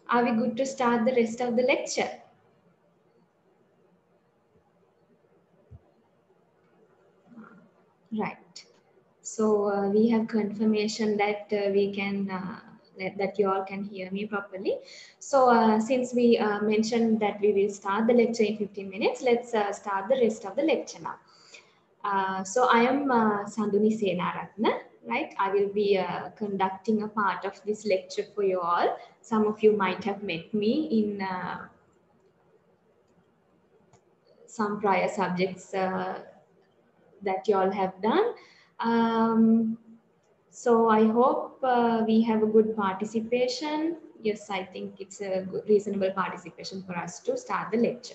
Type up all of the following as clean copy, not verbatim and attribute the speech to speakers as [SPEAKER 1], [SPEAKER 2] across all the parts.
[SPEAKER 1] Are we good to start the rest of the lecture? Right. So we have confirmation that we can that you all can hear me properly. So since we mentioned that we will start the lecture in 15 minutes, let's start the rest of the lecture now. So I am Sanduni Senaratna, right? I will be conducting a part of this lecture for you all. Some of you might have met me in some prior subjects that you all have done. So I hope we have a good participation. Yes, I think it's a good, reasonable participation for us to start the lecture.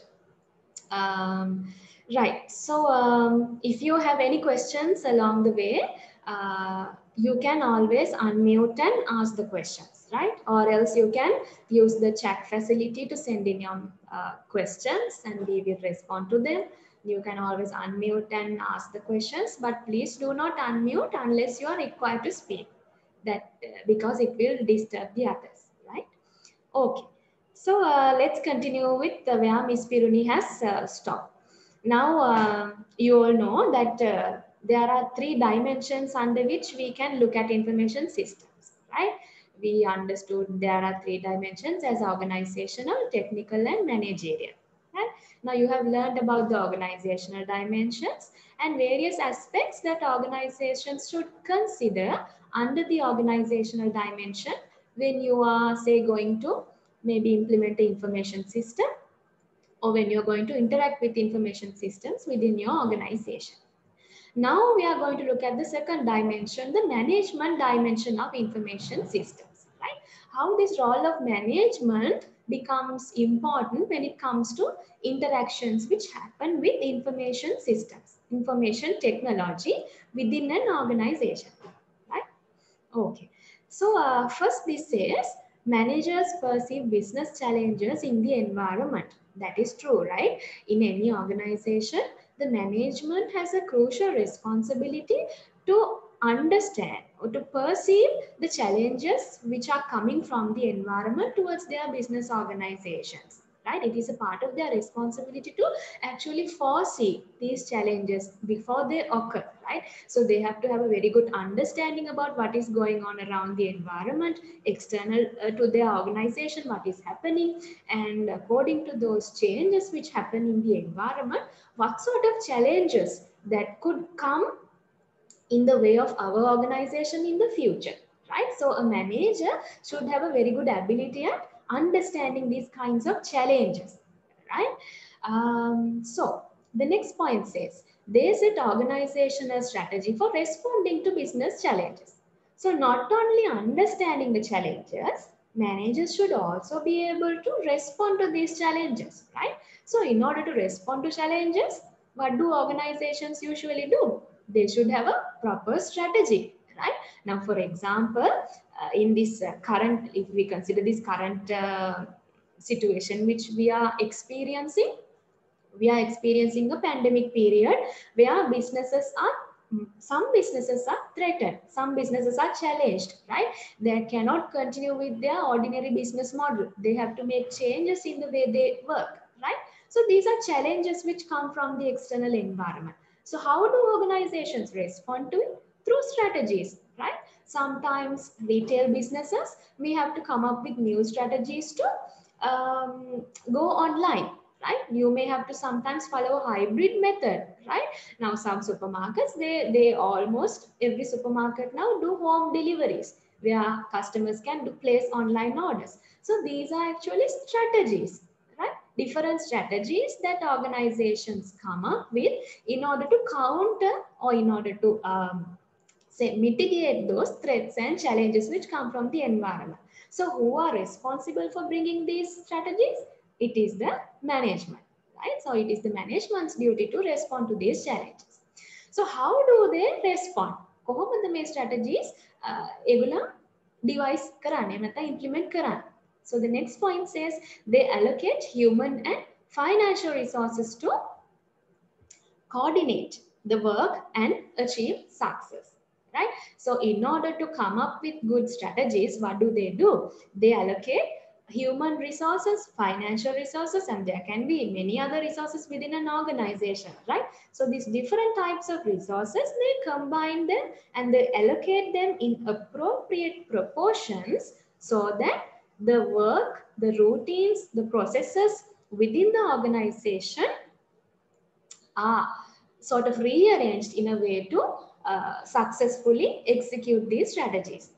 [SPEAKER 1] Right. So if you have any questions along the way, you can always unmute and ask the questions, right? Or else you can use the chat facility to send in your questions and we will respond to them. You can always unmute and ask the questions, but please do not unmute unless you are required to speak. That because it will disturb the others, right? Okay. So let's continue with where Miss Piruni has stopped. Now you all know that there are 3 dimensions under which we can look at information systems, right? We understood there are 3 dimensions as organizational, technical, and managerial. Right? Now you have learned about the organizational dimensions and various aspects that organizations should consider under the organizational dimension when you are, say, going to maybe implement the information system or when you're going to interact with information systems within your organization. Now we are going to look at the second dimension, the management dimension of information systems, right? How this role of management becomes important when it comes to interactions which happen with information systems, information technology within an organization, right? Okay. So first this says managers perceive business challenges in the environment. That is true, right? In any organization, the management has a crucial responsibility to understand or to perceive the challenges which are coming from the environment towards their business organizations, right? It is a part of their responsibility to actually foresee these challenges before they occur, right? So they have to have a very good understanding about what is going on around the environment, external to their organization, what is happening, and according to those changes which happen in the environment, what sort of challenges that could come in the way of our organization in the future, right? So a manager should have a very good ability at understanding these kinds of challenges, right? So the next point says, they set organizational strategy for responding to business challenges. So not only understanding the challenges, managers should also be able to respond to these challenges, right? So in order to respond to challenges, what do organizations usually do? They should have a proper strategy, right? Now, for example, in this current, if we consider this current situation which we are experiencing a pandemic period where businesses are, some businesses are threatened, some businesses are challenged, right? They cannot continue with their ordinary business model. They have to make changes in the way they work, right? So these are challenges which come from the external environment. So how do organizations respond to it? Through strategies, right? Sometimes retail businesses, we have to come up with new strategies to go online, right? You may have to sometimes follow a hybrid method, right? Now some supermarkets, they almost every supermarket now do home deliveries where customers can place online orders. So these are actually strategies, right? Different strategies that organizations come up with in order to counter or in order to say mitigate those threats and challenges which come from the environment. So who are responsible for bringing these strategies? It is the management, right? So it is the management's duty to respond to these challenges. So how do they respond? කොහොමද මේ strategies ඒගොල්ලෝ devise කරන්නේ නැත්නම් implement කරන්නේ? So the next point says they allocate human and financial resources to coordinate the work and achieve success, right? So in order to come up with good strategies, what do? They allocate human resources, financial resources, and there can be many other resources within an organization, right? So these different types of resources, they combine them and they allocate them in appropriate proportions so that the work, the routines, the processes within the organization are sort of rearranged in a way to successfully execute these strategies.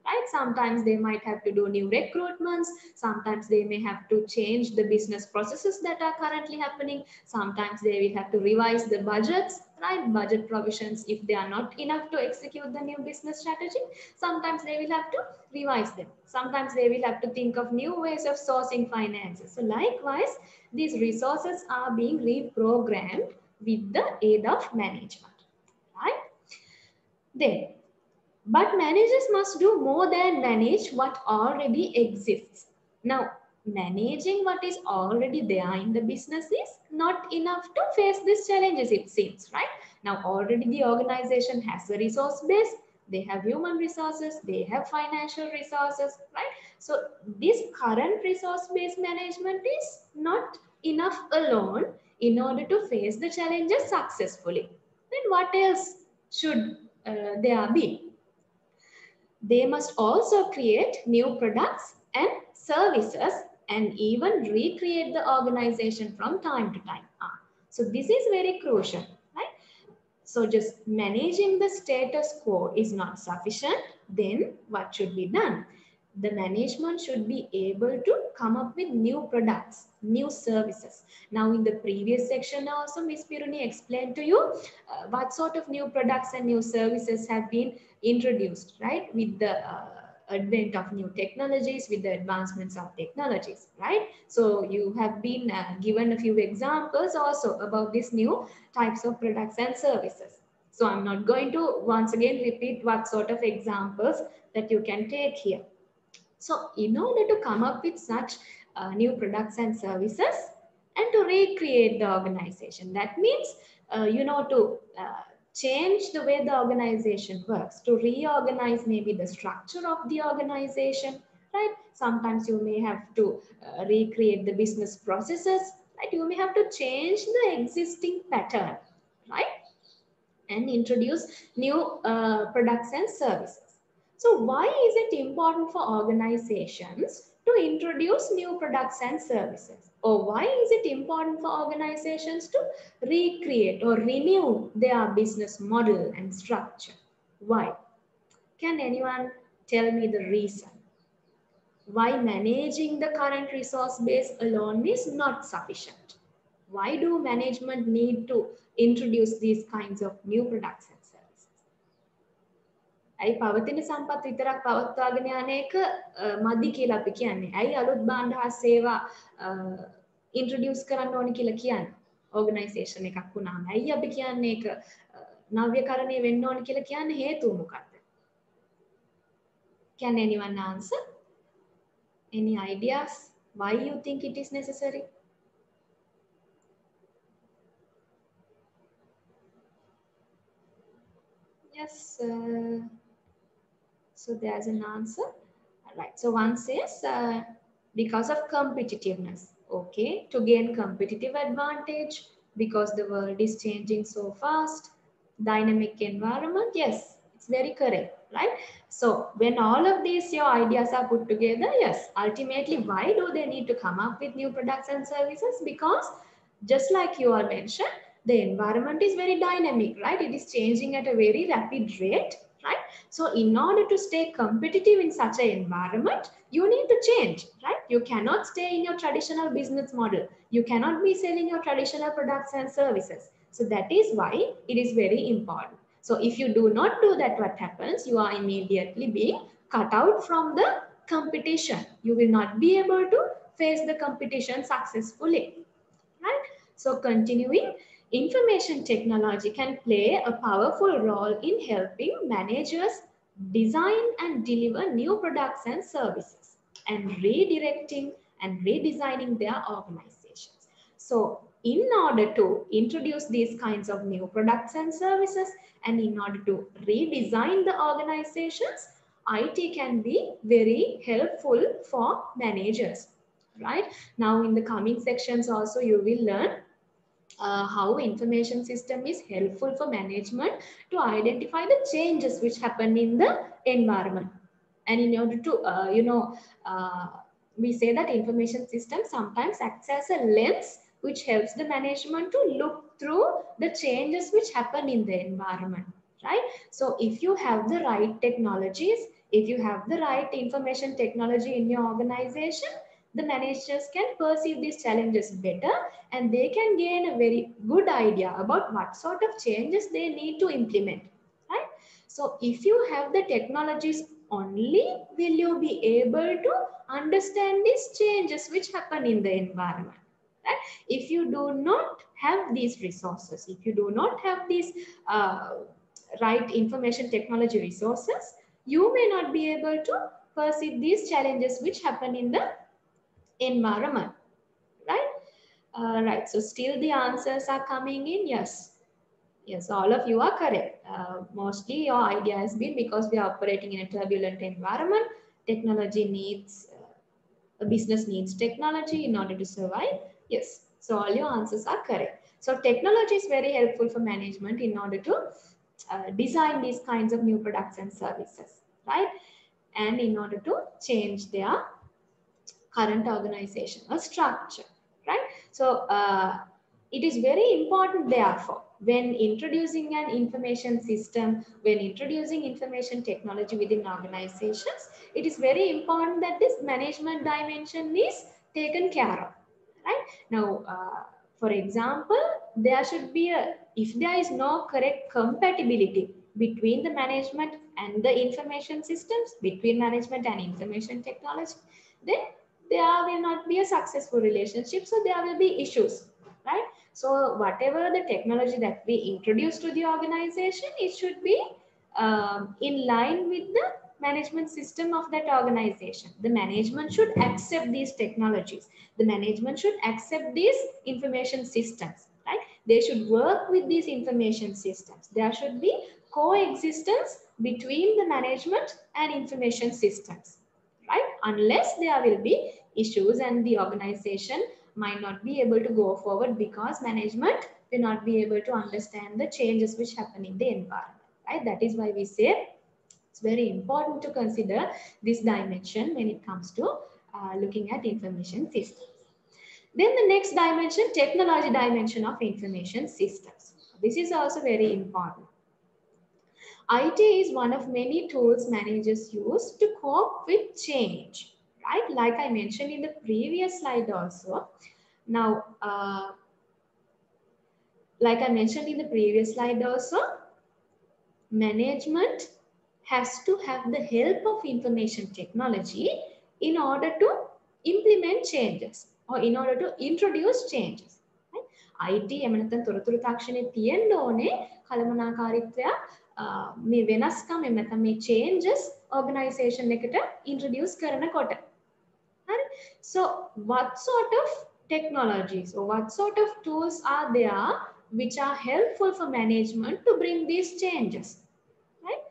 [SPEAKER 1] Right? Sometimes they might have to do new recruitments. Sometimes they may have to change the business processes that are currently happening. Sometimes they will have to revise the budgets, right? Budget provisions if they are not enough to execute the new business strategy. Sometimes they will have to revise them. Sometimes they will have to think of new ways of sourcing finances. So likewise, these resources are being reprogrammed with the aid of management, right? Then, but managers must do more than manage what already exists. Now, managing what is already there in the business is not enough to face these challenges, it seems, right? Now, already the organization has a resource base, they have human resources, they have financial resources, right? So, this current resource-based management is not enough alone in order to face the challenges successfully. Then what else should there be? They must also create new products and services and even recreate the organization from time to time. So this is very crucial, right? So just managing the status quo is not sufficient. Then what should be done? The management should be able to come up with new products, new services. Now in the previous section also, Ms. Piruni explained to you what sort of new products and new services have been introduced, right? With the advent of new technologies, with the advancements of technologies, right? So you have been given a few examples also about these new types of products and services. So I'm not going to once again repeat what sort of examples that you can take here. So in order to come up with such new products and services and to recreate the organization, that means, to change the way the organization works, to reorganize maybe the structure of the organization, right? Sometimes you may have to recreate the business processes, right? You may have to change the existing pattern, right? And introduce new products and services. So why is it important for organizations to introduce new products and services? Or why is it important for organizations to recreate or renew their business model and structure? Why? Can anyone tell me the reason? Why managing the current resource base alone is not sufficient? Why do management need to introduce these kinds of new products and services? ඇයි පවතින සම්පත් විතරක් පවත්වාගෙන යන එක මදි කියලා අපි කියන්නේ. ඇයි අලුත් භාණ්ඩ හා සේවා ඉන්ට්‍රොඩියුස් කරන්න ඕනි කියලා කියන්නේ ඕගනයිසේෂන් එකක් වුණාම. ඇයි අපි කියන්නේ ඒක නව්‍යකරණය වෙන්න ඕනි කියලා කියන්නේ හේතුව මොකක්ද? Can anyone answer? Any ideas why you think it is necessary? Yes. So there's an answer. All right. So one says because of competitiveness. Okay. To gain competitive advantage because the world is changing so fast. Dynamic environment. Yes, it's very correct. Right. So when all of these your ideas are put together, yes, ultimately, why do they need to come up with new products and services? Because just like you all mentioned, the environment is very dynamic, right? It is changing at a very rapid rate, right? So in order to stay competitive in such an environment, you need to change, right? You cannot stay in your traditional business model. You cannot be selling your traditional products and services. So that is why it is very important. So if you do not do that, what happens? You are immediately being cut out from the competition. You will not be able to face the competition successfully, right? So continuing, information technology can play a powerful role in helping managers design and deliver new products and services and redirecting and redesigning their organizations. So in order to introduce these kinds of new products and services and in order to redesign the organizations, IT can be very helpful for managers, right? Now in the coming sections also you will learn how information system is helpful for management to identify the changes which happen in the environment. And in order to, uh, we say that information system sometimes acts as a lens which helps the management to look through the changes which happen in the environment, right? So if you have the right technologies, if you have the right information technology in your organization, the managers can perceive these challenges better and they can gain a very good idea about what sort of changes they need to implement, right? So if you have the technologies only, will you be able to understand these changes which happen in the environment, right? If you do not have these resources, if you do not have these right information technology resources, you may not be able to perceive these challenges which happen in the environment, right? Right, so still the answers are coming in. Yes, yes, all of you are correct. Mostly your idea has been because we are operating in a turbulent environment, technology needs, business needs technology in order to survive. Yes, so all your answers are correct. So technology is very helpful for management in order to design these kinds of new products and services, right? And in order to change their current organizational structure, right? So it is very important, therefore, when introducing an information system, when introducing information technology within organizations, it is very important that this management dimension is taken care of, right? Now, for example, there should be a, if there is no correct compatibility between the management and the information systems, between management and information technology, then there will not be a successful relationship. So there will be issues, right? So whatever the technology that we introduce to the organization, it should be in line with the management system of that organization. The management should accept these technologies. The management should accept these information systems, right? They should work with these information systems. There should be coexistence between the management and information systems, right? Unless there will be issues and the organization might not be able to go forward because management will not be able to understand the changes which happen in the environment, right? That is why we say it's very important to consider this dimension when it comes to looking at information systems. Then the next dimension, technology dimension of information systems. This is also very important. IT is one of many tools managers use to cope with change, right? Like I mentioned in the previous slide also. Now, like I mentioned in the previous slide also, management has to have the help of information technology in order to implement changes or in order to introduce changes. IT එමනතන් තොරතුරු තාක්ෂණයේ තියෙන්න ඕනේ කළමනාකාරීත්වය මේ වෙනස්කම් එහෙම නැත්නම් මේ changes organization එකට introduce කරනකොට. හරි? So what sort of technologies or what sort of tools are there which are helpful for management to bring these changes, right?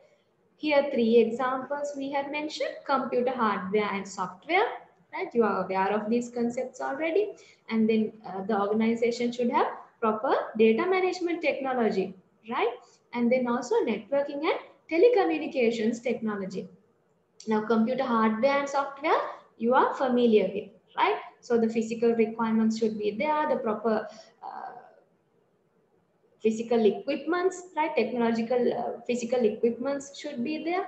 [SPEAKER 1] Here 3 examples we have mentioned: computer hardware and software, right? You are aware of these concepts already. And then the organization should have proper data management technology, right? And then also networking and telecommunications technology. Now, computer hardware and software, you are familiar with, right? So the physical requirements should be there, the proper physical equipments, right? Technological physical equipments should be there.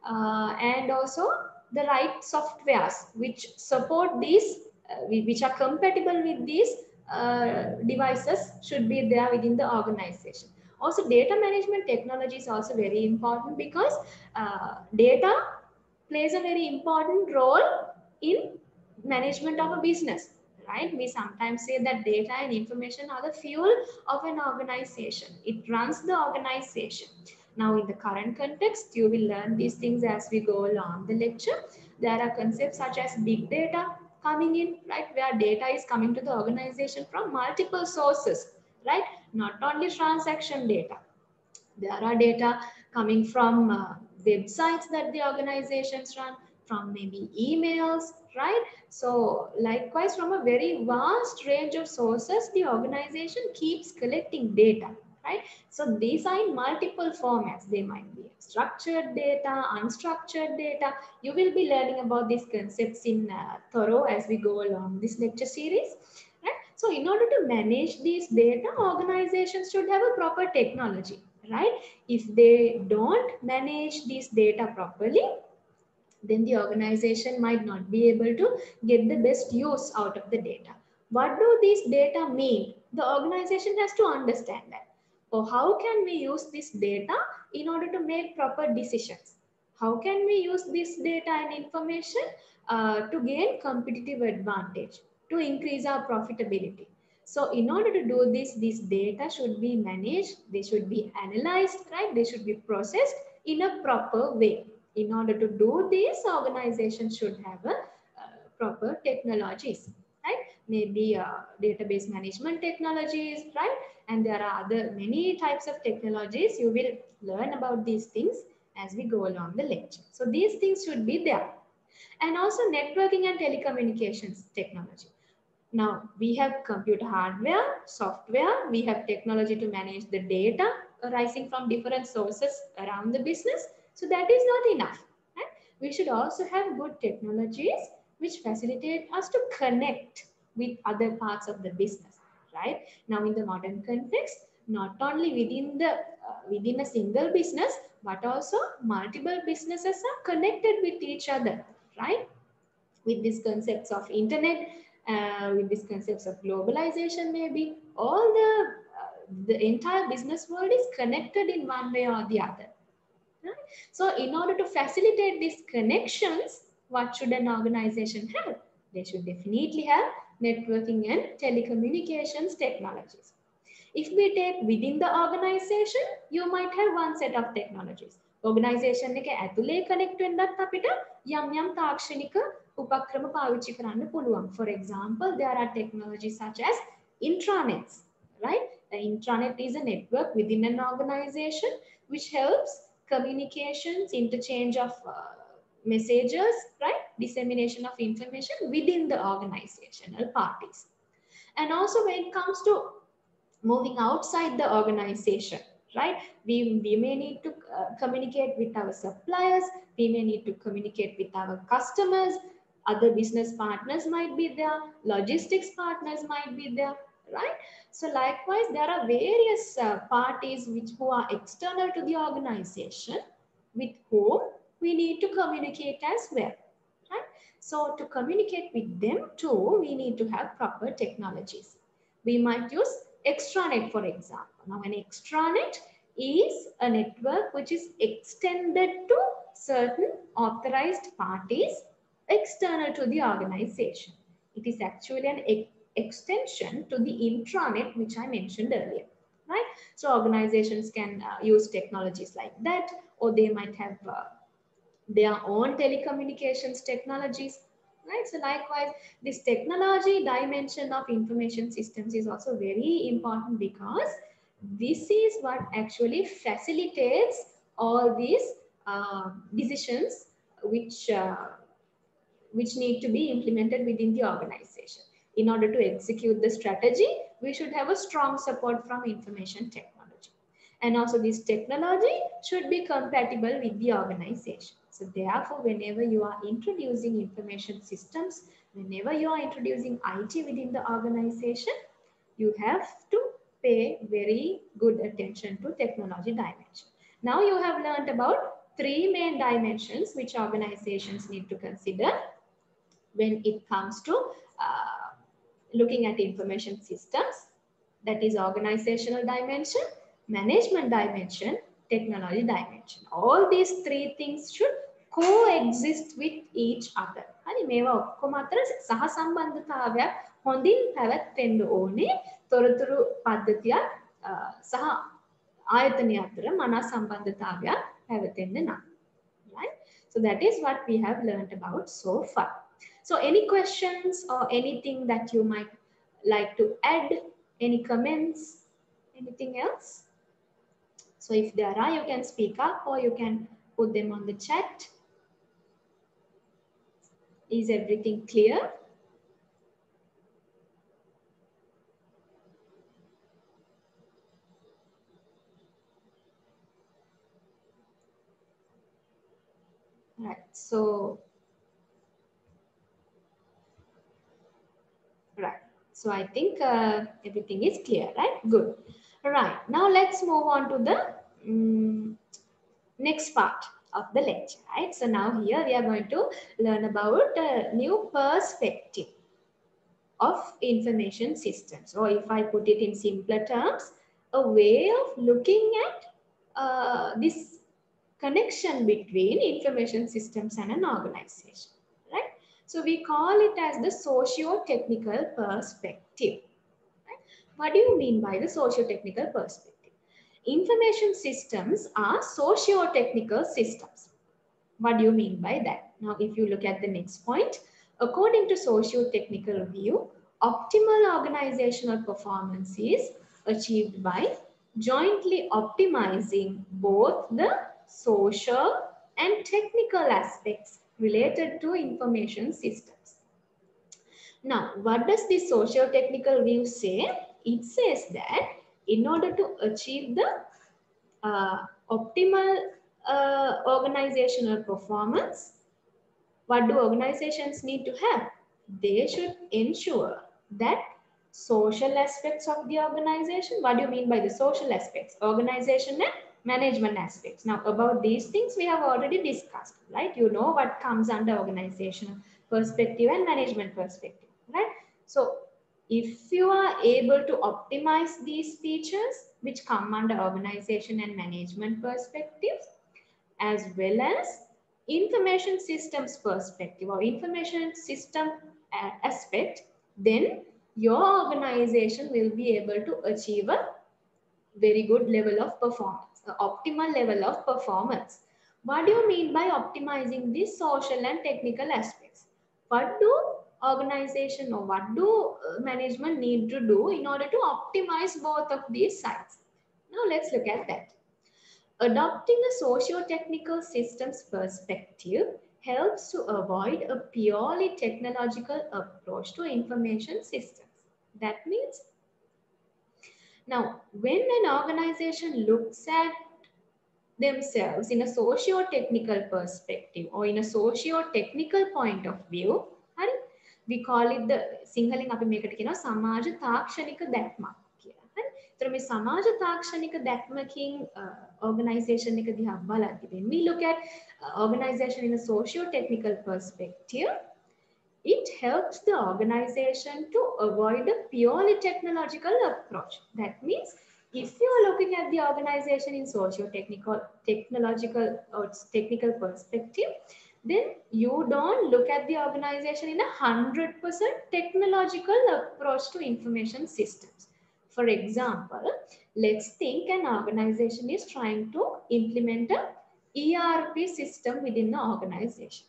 [SPEAKER 1] And also the right softwares which support these, which are compatible with these devices should be there within the organization. Also, data management technology is also very important because data plays a very important role in management of a business, right? We sometimes say that data and information are the fuel of an organization. It runs the organization. Now, in the current context, you will learn these things as we go along the lecture. There are concepts such as big data coming in, right? Where data is coming to the organization from multiple sources, right? Not only transaction data. There are data coming from websites that the organizations run, from maybe emails, right? So likewise, from a very vast range of sources, the organization keeps collecting data, right? So these are in multiple formats. They might be structured data, unstructured data. You will be learning about these concepts in thorough as we go along this lecture series. Right? So in order to manage these data, organizations should have a proper technology, right? If they don't manage this data properly, then the organization might not be able to get the best use out of the data. What do these data mean? The organization has to understand that. Or how can we use this data in order to make proper decisions? How can we use this data and information to gain competitive advantage, to increase our profitability? So in order to do this data should be managed, they should be analyzed, right? They should be processed in a proper way. In order to do this, organizations should have a proper technologies, right? Maybe database management technologies, right? And there are other many types of technologies. You will learn about these things as we go along the lecture. So these things should be there. And also networking and telecommunications technology. Now we have computer hardware, software, we have technology to manage the data arising from different sources around the business. So that is not enough. Right? We should also have good technologies which facilitate us to connect with other parts of the business. Right? Now in the modern context, not only within a single business, but also multiple businesses are connected with each other. Right? With these concepts of internet, with these concepts of globalization, maybe all the entire business world is connected in one way or the other. Right? So in order to facilitate these connections, what should an organization have? They should definitely have networking and telecommunications technologies. If we take within the organization, you might have one set of technologies. Organization එක ඇතුලේ connect වෙන්නත් අපිට යම් යම් තාක්ෂණික උපක්‍රම පාවිච්චි කරන්න පුළුවන්. For example, there are technologies such as intranets, right? The intranet is a network within an organization which helps communications, interchange of messages, right? Dissemination of information within the organizational parties. And also when it comes to moving outside the organization, right? We may need to communicate with our suppliers, we may need to communicate with our customers, other business partners might be there, logistics partners might be there, right? So likewise, there are various parties who are external to the organization with whom we need to communicate as well, right? So to communicate with them too, we need to have proper technologies. We might use extranet, for example. Now, an extranet is a network which is extended to certain authorized parties external to the organization. It is actually an extension to the intranet, which I mentioned earlier, right? So organizations can use technologies like that, or they might have their own telecommunications technologies, right? So likewise, this technology dimension of information systems is also very important because this is what actually facilitates all these decisions which need to be implemented within the organization. In order to execute the strategy, we should have a strong support from information technology. And also this technology should be compatible with the organization. So therefore, whenever you are introducing information systems, whenever you are introducing IT within the organization, you have to pay very good attention to technology dimension. Now you have learned about three main dimensions which organizations need to consider when it comes to looking at information systems. That is organizational dimension, management dimension, technology dimension. All these three things should coexist with each other. හරි මේවා ඔක්කොම අතර සහසම්බන්ධතාවයක් හොඳින් පැවැත්වෙන්න ඕනේ. තොරතුරු පද්ධතියක් සහ ආයතනය අතර මනා සම්බන්ධතාවයක් පැවැතෙන්න නම්. Right? So that is what we have learned about so far. So any questions or anything that you might like to add? Any comments? Anything else? So if there are, you can speak up or you can put them on the chat. Is everything clear? Right. Right. So I think everything is clear, right? Good. Right. Now let's move on to the next part of the lecture, right? So now here we are going to learn about a new perspective of information systems, or if I put it in simpler terms, a way of looking at this connection between information systems and an organization, right? So we call it as the socio-technical perspective. Right? What do you mean by the socio-technical perspective? Information systems are socio-technical systems. What do you mean by that? Now, if you look at the next point, according to socio-technical view, optimal organizational performance is achieved by jointly optimizing both the social and technical aspects related to information systems. Now, what does this socio-technical view say? It says that in order to achieve the optimal organizational performance, what do organizations need to have? They should ensure that social aspects of the organization. What do you mean by the social aspects? Organization and management aspects. Now, about these things we have already discussed, right? You know what comes under organizational perspective and management perspective, right? So if you are able to optimize these features which come under organization and management perspectives, as well as information systems perspective or information system aspect, then your organization will be able to achieve a very good level of performance, optimal level of performance. What do you mean by optimizing these social and technical aspects? What do organization or what do management need to do in order to optimize both of these sides? Now let's look at that. Adopting a socio-technical systems perspective helps to avoid a purely technological approach to information systems. That means, now when an organization looks at themselves in a socio-technical perspective or in a socio-technical point of view, we call it the සිංහලෙන් අපි මේකට කියනවා සමාජ තාක්ෂණික දැක්මක් කියලා. හරි. ඒතර මේ සමාජ තාක්ෂණික දැක්මකින් organization එක දිහා බලද්දී when we look at organization in a socio-technical perspective, it helps the organization to avoid a purely technological approach. That means if you are looking at the organization in socio-technical, technological or technical perspective, then you don't look at the organization in a 100% technological approach to information systems. For example, let's think an organization is trying to implement a ERP system within the organization.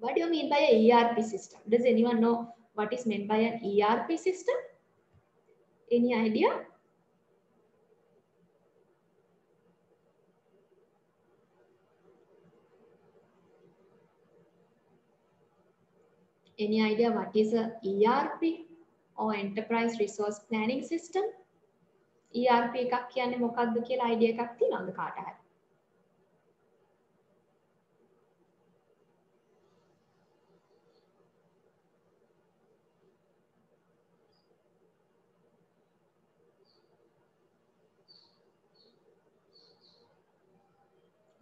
[SPEAKER 1] What do you mean by an ERP system? Does anyone know what is meant by an ERP system? Any idea? Any idea what is a ERP or enterprise resource planning system? ERP එකක් කියන්නේ මොකක්ද කියලා idea එකක් තියෙනවද කාට හරි?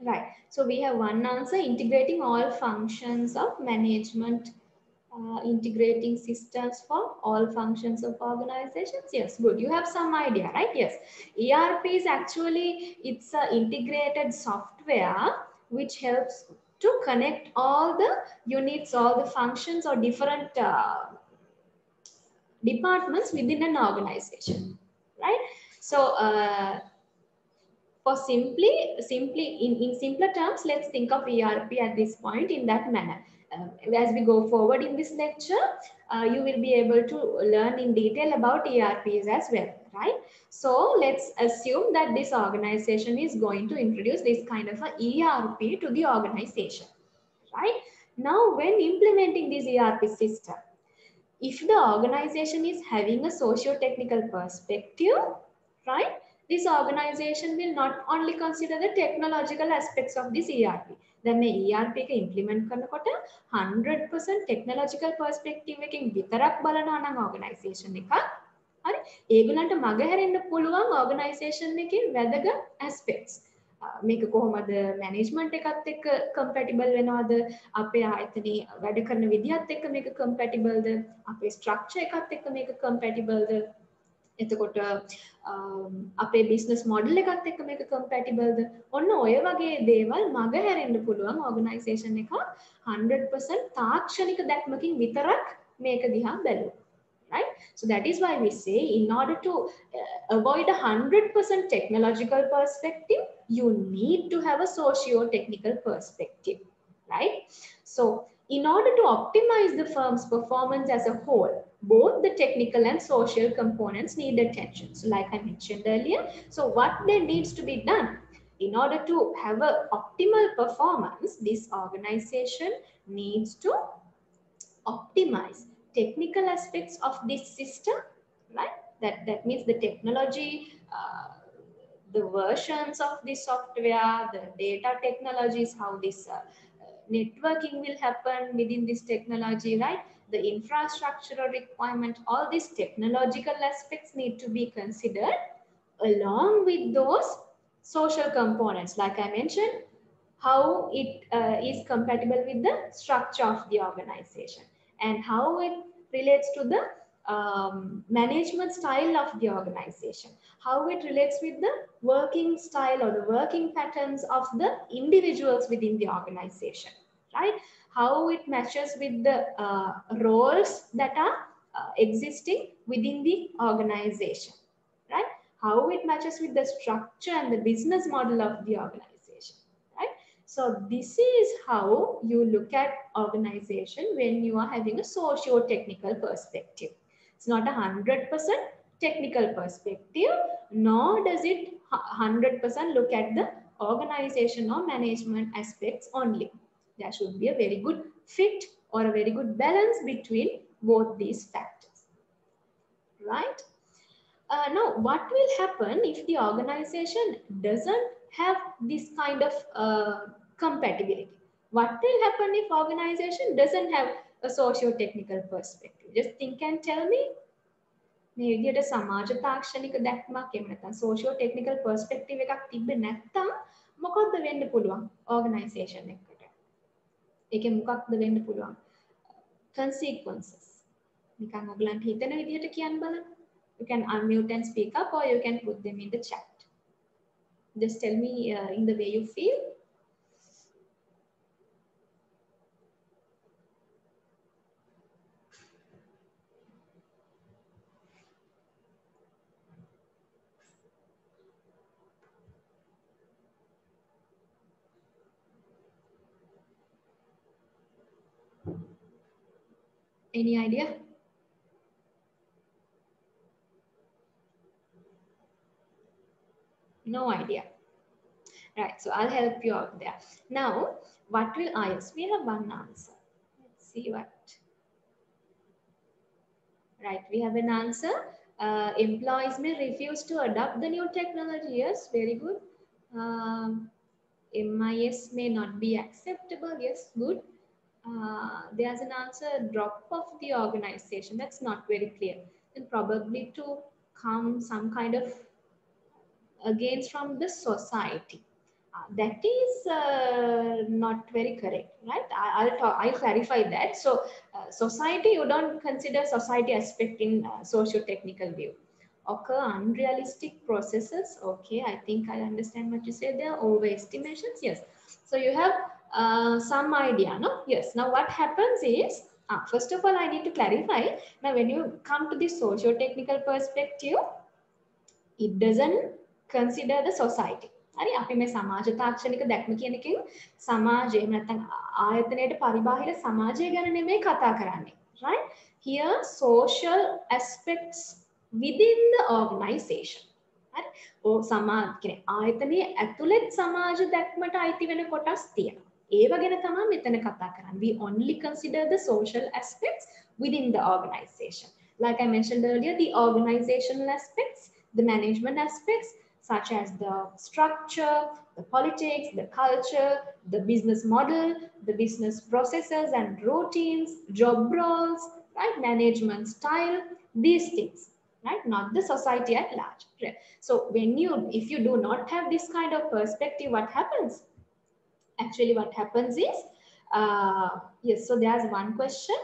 [SPEAKER 1] Right. So we have one answer, integrating all functions of management, integrating systems for all functions of organizations. Yes, good. You have some idea, right? Yes. ERP is actually, it's an integrated software which helps to connect all the units, all the functions or different departments within an organization, right? So for simply in simpler terms, let's think of ERP at this point in that manner. As we go forward in this lecture, you will be able to learn in detail about ERPs as well, right? So let's assume that this organization is going to introduce this kind of a ERP to the organization, right? Now when implementing this ERP system, if the organization is having a socio-technical perspective, right, this organization will not only consider the technological aspects of this ERP. Then the ERP එක implement කරනකොට 100% technological perspective එකකින් විතරක් බලනවා නම් organization එක, හරි, ඒගොල්ලන්ට මගහැරෙන්න පුළුවන් organization එකේ වැදගත් aspects. මේක කොහොමද management එකත් එක්ක compatible වෙනවද, අපේ ආයතනයේ වැඩ කරන විදිහත් එක්ක මේක compatible ද, අපේ structure එකත් එක්ක මේක compatible ද, එතකොට අපේ business model එකත් එක්ක මේක compatible ද, ඔන්න ඔය වගේ දේවල් මගහැරෙන්න පුළුවන් organization එක 100% තාක්ෂණික දැක්මකින් විතරක් මේක දිහා බැලුවා. Right? So that is why we say in order to avoid 100% technological perspective, you need to have a socio-technical perspective, right? So in order to optimize the firm's performance as a whole, both the technical and social components need attention. So like I mentioned earlier, so what then needs to be done? In order to have an optimal performance, this organization needs to optimize technical aspects of this system, right? That means the technology, the versions of the software, the data technologies, how this networking will happen within this technology, right? The infrastructural requirement, all these technological aspects need to be considered along with those social components, like I mentioned, how it is compatible with the structure of the organization and how it relates to the management style of the organization, how it relates with the working style or the working patterns of the individuals within the organization, right? How it matches with the roles that are existing within the organization, right? How it matches with the structure and the business model of the organization, right? So this is how you look at organization when you are having a socio-technical perspective. It's not 100% technical perspective, nor does it 100% look at the organization or management aspects only. There should be a very good fit or a very good balance between both these factors, right? Now, what will happen if the organization doesn't have this kind of compatibility? What will happen if organization doesn't have a socio-technical perspective? Just think and tell me. මේ විදිහට සමාජ තාක්ෂණික දැක්මක් එහෙම නැත්නම් socio-technical perspective එකක් තිබ්බේ නැත්නම් මොකක්ද වෙන්න පුළුවන් organization එකකට? ඒකේ මොකක්ද වෙන්න පුළුවන් consequences? නිකන් ඔයගලන්ට හිතෙන විදිහට කියන්න බලන්න. You can unmute and speak up, or you can put them in the chat. Just tell me in the way you feel. Any idea? No idea. Right, so I'll help you out there. Now, what will yes, we have one answer. Let's see what. Right, we have an answer. Employees may refuse to adopt the new technology. Yes, very good. MIS may not be acceptable. Yes, good. There's an answer, drop of the organization. That's not very clear. And probably to come some kind of against from the society. That is not very correct, right? I'll clarify that. So society, you don't consider society aspect in socio-technical view. Occur unrealistic processes. Okay, I think I understand what you said there. Overestimations, yes. So you have some idea, no? Yes. Now what happens is, first of all, I need to clarify. Now when you come to the socio-technical perspective, it doesn't consider the society. හරි, අපි මේ සමාජ තාක්ෂණික දැක්ම කියන එකෙන් සමාජය නැත්නම් ආයතනයේ පරිබාහිර සමාජය ගැන නෙමෙයි කතා කරන්නේ, right? Here social aspects within the organization. හරි. ඕ සමාජ කියන්නේ ආයතනයේ ඇතුළත් සමාජ දැක්මට අයිති වෙන කොටස් තියෙනවා. ඒව ගැන තමයි මෙතන කතා කරන්නේ. We only consider the social aspects within the organization. Like I mentioned earlier, the organizational aspects, the management aspects, such as the structure, the politics, the culture, the business model, the business processes and routines, job roles, right? Management style, these things, right? Not the society at large. Right? So if you do not have this kind of perspective, what happens? Actually, what happens is, yes, so there's one question.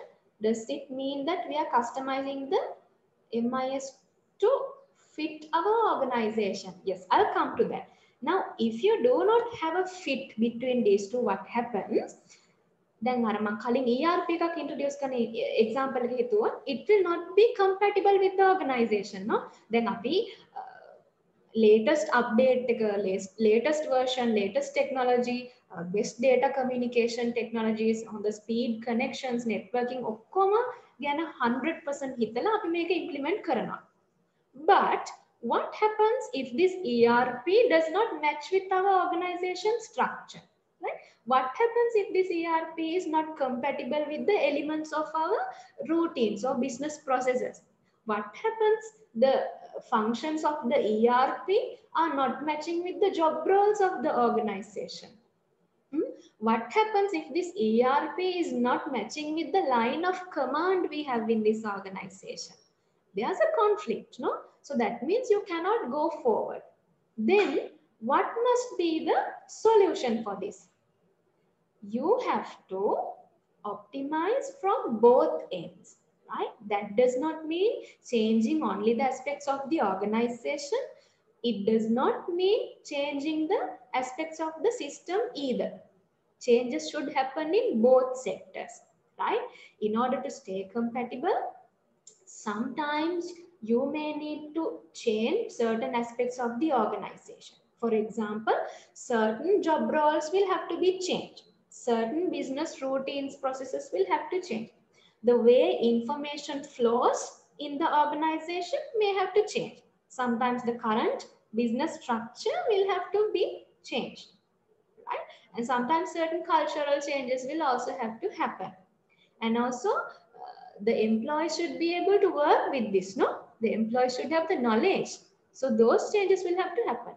[SPEAKER 1] Does it mean that we are customizing the MIS to fit our organization? Yes, I'll come to that. Now, if you do not have a fit between these two, what happens? දැන් අර මම කලින් ERP එකක් introduce කරන example එක හිතුවා it will not be compatible with the organization no දැන් අපි latest update එක latest version latest technology best data communication technologies on the speed connections networking ඔක්කොම ගැන 100% හිතලා අපි මේක implement කරනවා but what happens if this ERP does not match with our organization structure? Right? What happens if this ERP is not compatible with the elements of our routines or business processes? What happens? The functions of the ERP are not matching with the job roles of the organization. What happens if this ERP is not matching with the line of command we have in this organization? There's a conflict, no? So that means you cannot go forward. Then what must be the solution for this? You have to optimize from both ends, right? That does not mean changing only the aspects of the organization. It does not mean changing the aspects of the system either. Changes should happen in both sectors, right? In order to stay compatible, sometimes you may need to change certain aspects of the organization. For example, certain job roles will have to be changed. Certain business routines, processes will have to change. The way information flows in the organization may have to change. Sometimes the current business structure will have to be changed, right? And sometimes certain cultural changes will also have to happen. And also, the employee should be able to work with this, no? The employee should have the knowledge. So those changes will have to happen.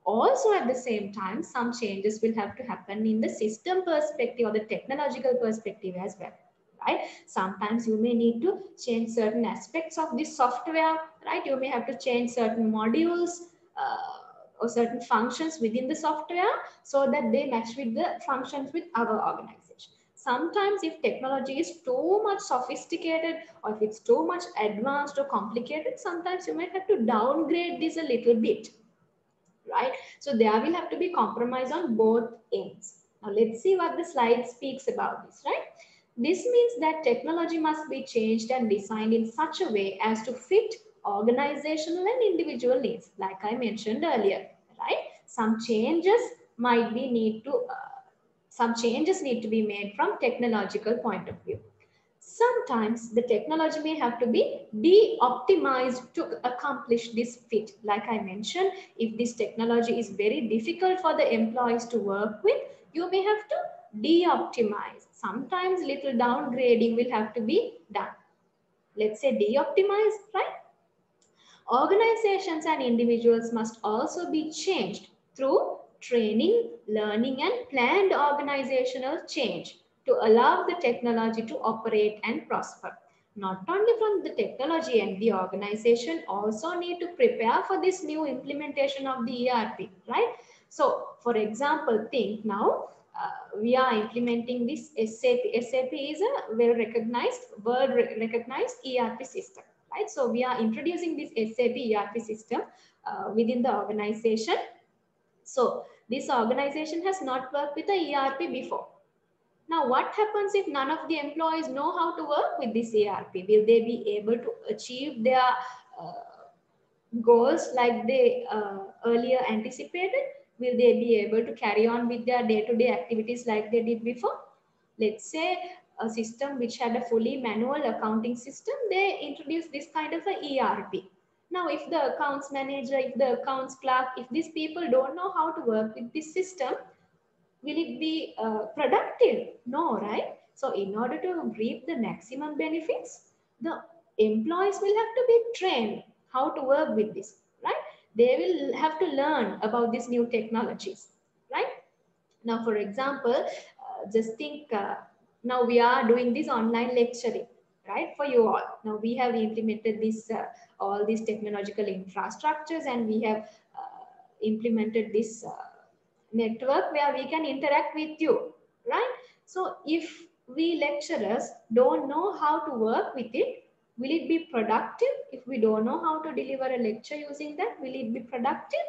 [SPEAKER 1] Also at the same time, some changes will have to happen in the system perspective or the technological perspective as well, right? Sometimes you may need to change certain aspects of this software, right? You may have to change certain modules or certain functions within the software so that they match with the functions with our organization. Sometimes if technology is too much sophisticated or if it's too much advanced or complicated, sometimes you might have to downgrade this a little bit, right? So there will have to be compromise on both ends. Now let's see what the slide speaks about this, right? This means that technology must be changed and designed in such a way as to fit organizational and individual needs, like I mentioned earlier, right? Some changes need to be made from technological point of view. Sometimes the technology may have to be de-optimized to accomplish this fit. Like I mentioned, if this technology is very difficult for the employees to work with, you may have to de-optimize. Sometimes little downgrading will have to be done. Let's say de-optimize, right? Organizations and individuals must also be changed through training, learning, and planned organizational change to allow the technology to operate and prosper. Not only from the technology and the organization also need to prepare for this new implementation of the ERP, right? So, for example, think now we are implementing this SAP. SAP is a well-recognized, world-recognized ERP system, right? So, we are introducing this SAP ERP system within the organization. So, this organization has not worked with the ERP before. Now, what happens if none of the employees know how to work with this ERP? Will they be able to achieve their goals like they earlier anticipated? Will they be able to carry on with their day-to-day activities like they did before? Let's say a system which had a fully manual accounting system, they introduced this kind of a ERP. Now, if the accounts manager, if the accounts clerk, if these people don't know how to work with this system, will it be productive? No, right? So in order to reap the maximum benefits, the employees will have to be trained how to work with this, right? They will have to learn about these new technologies, right? Now, for example, just think now we are doing this online lecturing, right? For you all. Now we have implemented this all these technological infrastructures, and we have implemented this network where we can interact with you, right? So if we lecturers don't know how to work with it, will it be productive? If we don't know how to deliver a lecture using that, will it be productive?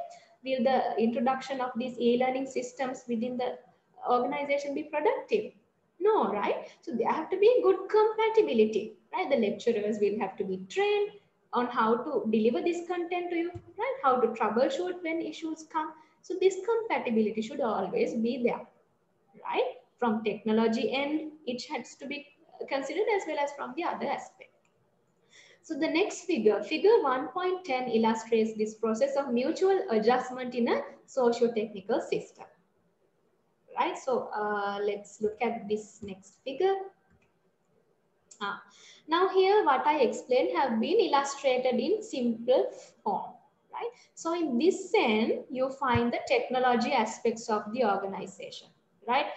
[SPEAKER 1] Will the introduction of these e-learning systems within the organization be productive? No, right? So there have to be good compatibility, right? The lecturers will have to be trained on how to deliver this content to you, right? How to troubleshoot when issues come. So this compatibility should always be there, right? From technology end, it has to be considered as well as from the other aspect. So the next figure, figure 1.10 illustrates this process of mutual adjustment in a socio-technical system, right? So let's look at this next figure. Now here what I explained have been illustrated in simple form, right? So in this sense, you find the technology aspects of the organization, right?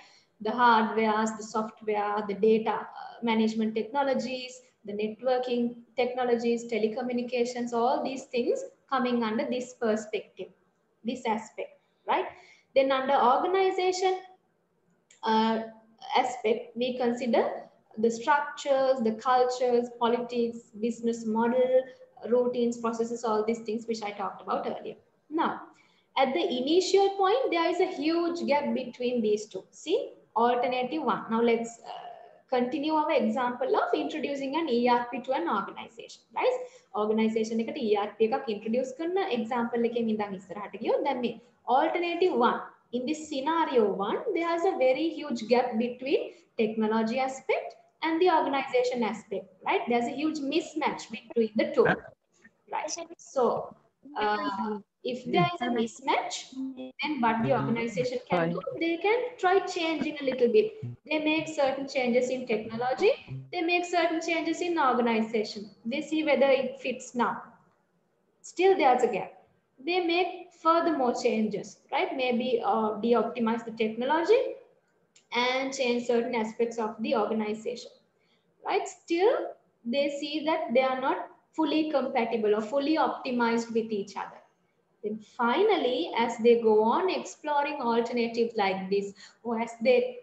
[SPEAKER 1] The hardwares, the software, the data management technologies, the networking technologies, telecommunications, all these things coming under this perspective, this aspect, right? Then under organization aspect, we consider the structures, the cultures, politics, business model, routines, processes, all these things which I talked about earlier. Now, at the initial point, there is a huge gap between these two. See, alternative one. Now, let's continue our example of introducing an ERP to an organization. Right? Organization එකට ERP එකක් introduce කරන example එකෙන් ඉඳන් ඉස්සරහට ගියොත් දැන් මේ alternative one. In this scenario one, there is a very huge gap between technology aspect and the organization aspect, right? There's a huge mismatch between the two, right? So if there is a mismatch, then what the organization can do, they can try changing a little bit. They make certain changes in technology, they make certain changes in organization. They see whether it fits now. Still there's a gap. They make furthermore changes, right? Maybe de-optimize the technology and change certain aspects of the organization, right? Still, they see that they are not fully compatible or fully optimized with each other. Then finally, as they go on exploring alternatives like this, or as they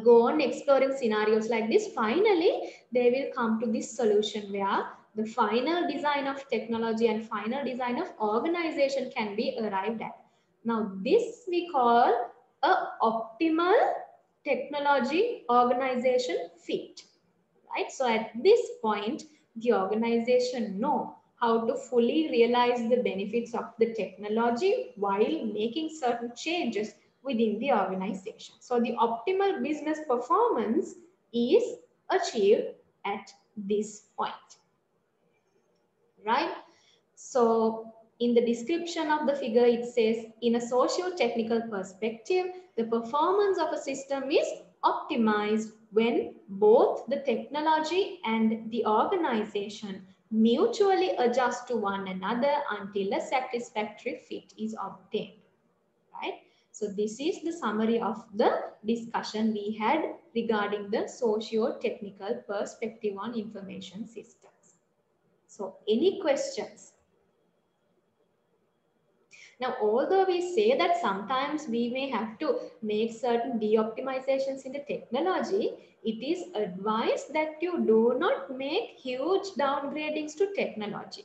[SPEAKER 1] go on exploring scenarios like this, finally, they will come to this solution where the final design of technology and final design of organization can be arrived at. Now, this we call a optimal technology organization fit, right? So at this point, the organization know how to fully realize the benefits of the technology while making certain changes within the organization. So the optimal business performance is achieved at this point, right? So in the description of the figure, it says, in a socio-technical perspective, the performance of a system is optimized when both the technology and the organization mutually adjust to one another until a satisfactory fit is obtained, right? So this is the summary of the discussion we had regarding the socio-technical perspective on information systems. So any questions? Now, although we say that sometimes we may have to make certain de-optimizations in the technology, it is advised that you do not make huge downgradings to technology,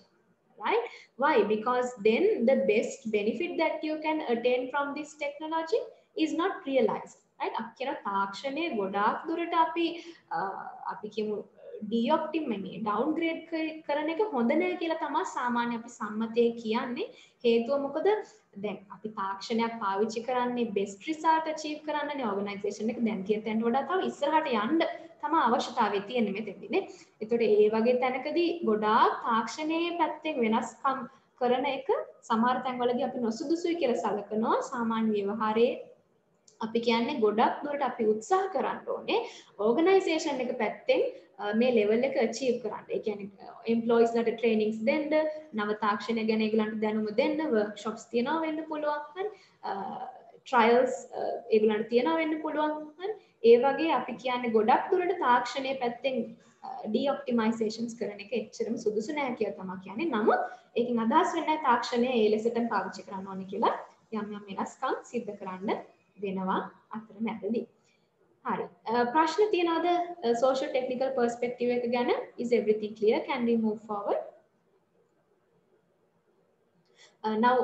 [SPEAKER 1] right? Why? Because then the best benefit that you can attain from this technology is not realized, right? Akkena තාක්ෂණයේ ගොඩාක් දුරට අපි කියමු de-optimize downgrade කරන එක හොඳ නැහැ කියලා තමයි සාමාන්‍ය අපි සම්මතයේ කියන්නේ. හේතුව මොකද? දැන් අපි තාක්ෂණයක් පාවිච්චි කරන්නේ best result achieve කරන්නනේ organization එක. දැන් කියන තැනට වඩා තව ඉස්සරහට යන්න තමයි අවශ්‍යතාවය තියෙන්නේ මෙතෙන්දී නේ. ඒතකොට ඒ වගේ තැනකදී ගොඩාක් තාක්ෂණයේ පැත්තෙන් වෙනස්කම් කරන එක සමහර තැන්වලදී අපි නොසුදුසුයි කියලා සලකනවා. සාමාන්‍ය ව්‍යවහාරයේ අපි කියන්නේ ගොඩක් දුරට අපි උත්සාහ කරන්න ඕනේ ඕගනයිසේෂන් එක පැත්තෙන් මේ ලෙවල් එක අචීව් කරන්න. ඒ කියන්නේ එම්ප්ලොයිස්ලට ට්‍රේනින්ග්ස් දෙන්න, නව තාක්ෂණය ගැන ඒගොල්ලන්ට දැනුම දෙන්න, වර්ක්ෂොප්ස් තියනවා වෙන්න පුළුවන්. ට්‍රයල්ස් ඒගොල්ලන්ට තියනවා වෙන්න පුළුවන්. ඒ වගේ අපි කියන්නේ ගොඩක් දුරට තාක්ෂණයේ පැත්තෙන් ඩීඔප්ටිමයිසේෂන්ස් කරන එක එච්චරම සුදුසු නෑ කියලා තමයි කියන්නේ. නමුත් ඒකෙන් අදහස් වෙන්නේ තාක්ෂණය ඒ ලෙසටම පාවිච්චි කරන්න ඕනේ කියලා යම් යම් වෙනස්කම් සිද්ධ කරන්න වෙනවා අතර මැදදී. හරි. ප්‍රශ්න තියනවාද social technical perspective එක ගැන? Is everything clear? Can we move forward? Now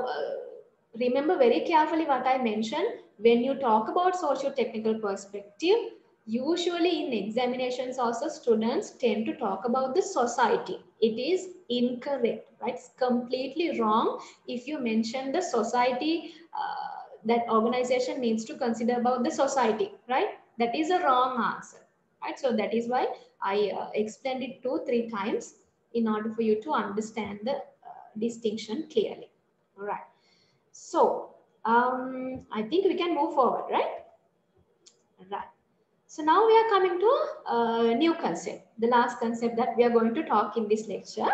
[SPEAKER 1] remember very carefully what I mentioned. When you talk about social technical perspective, usually in examinations also students tend to talk about the society. It is incorrect, right? It's completely wrong if you mention the society. That organization needs to consider about the society, right? That is a wrong answer, right? So that is why I explained it 2-3 times in order for you to understand the distinction clearly. All right. So I think we can move forward, right? Right. So now we are coming to a new concept, the last concept that we are going to talk in this lecture,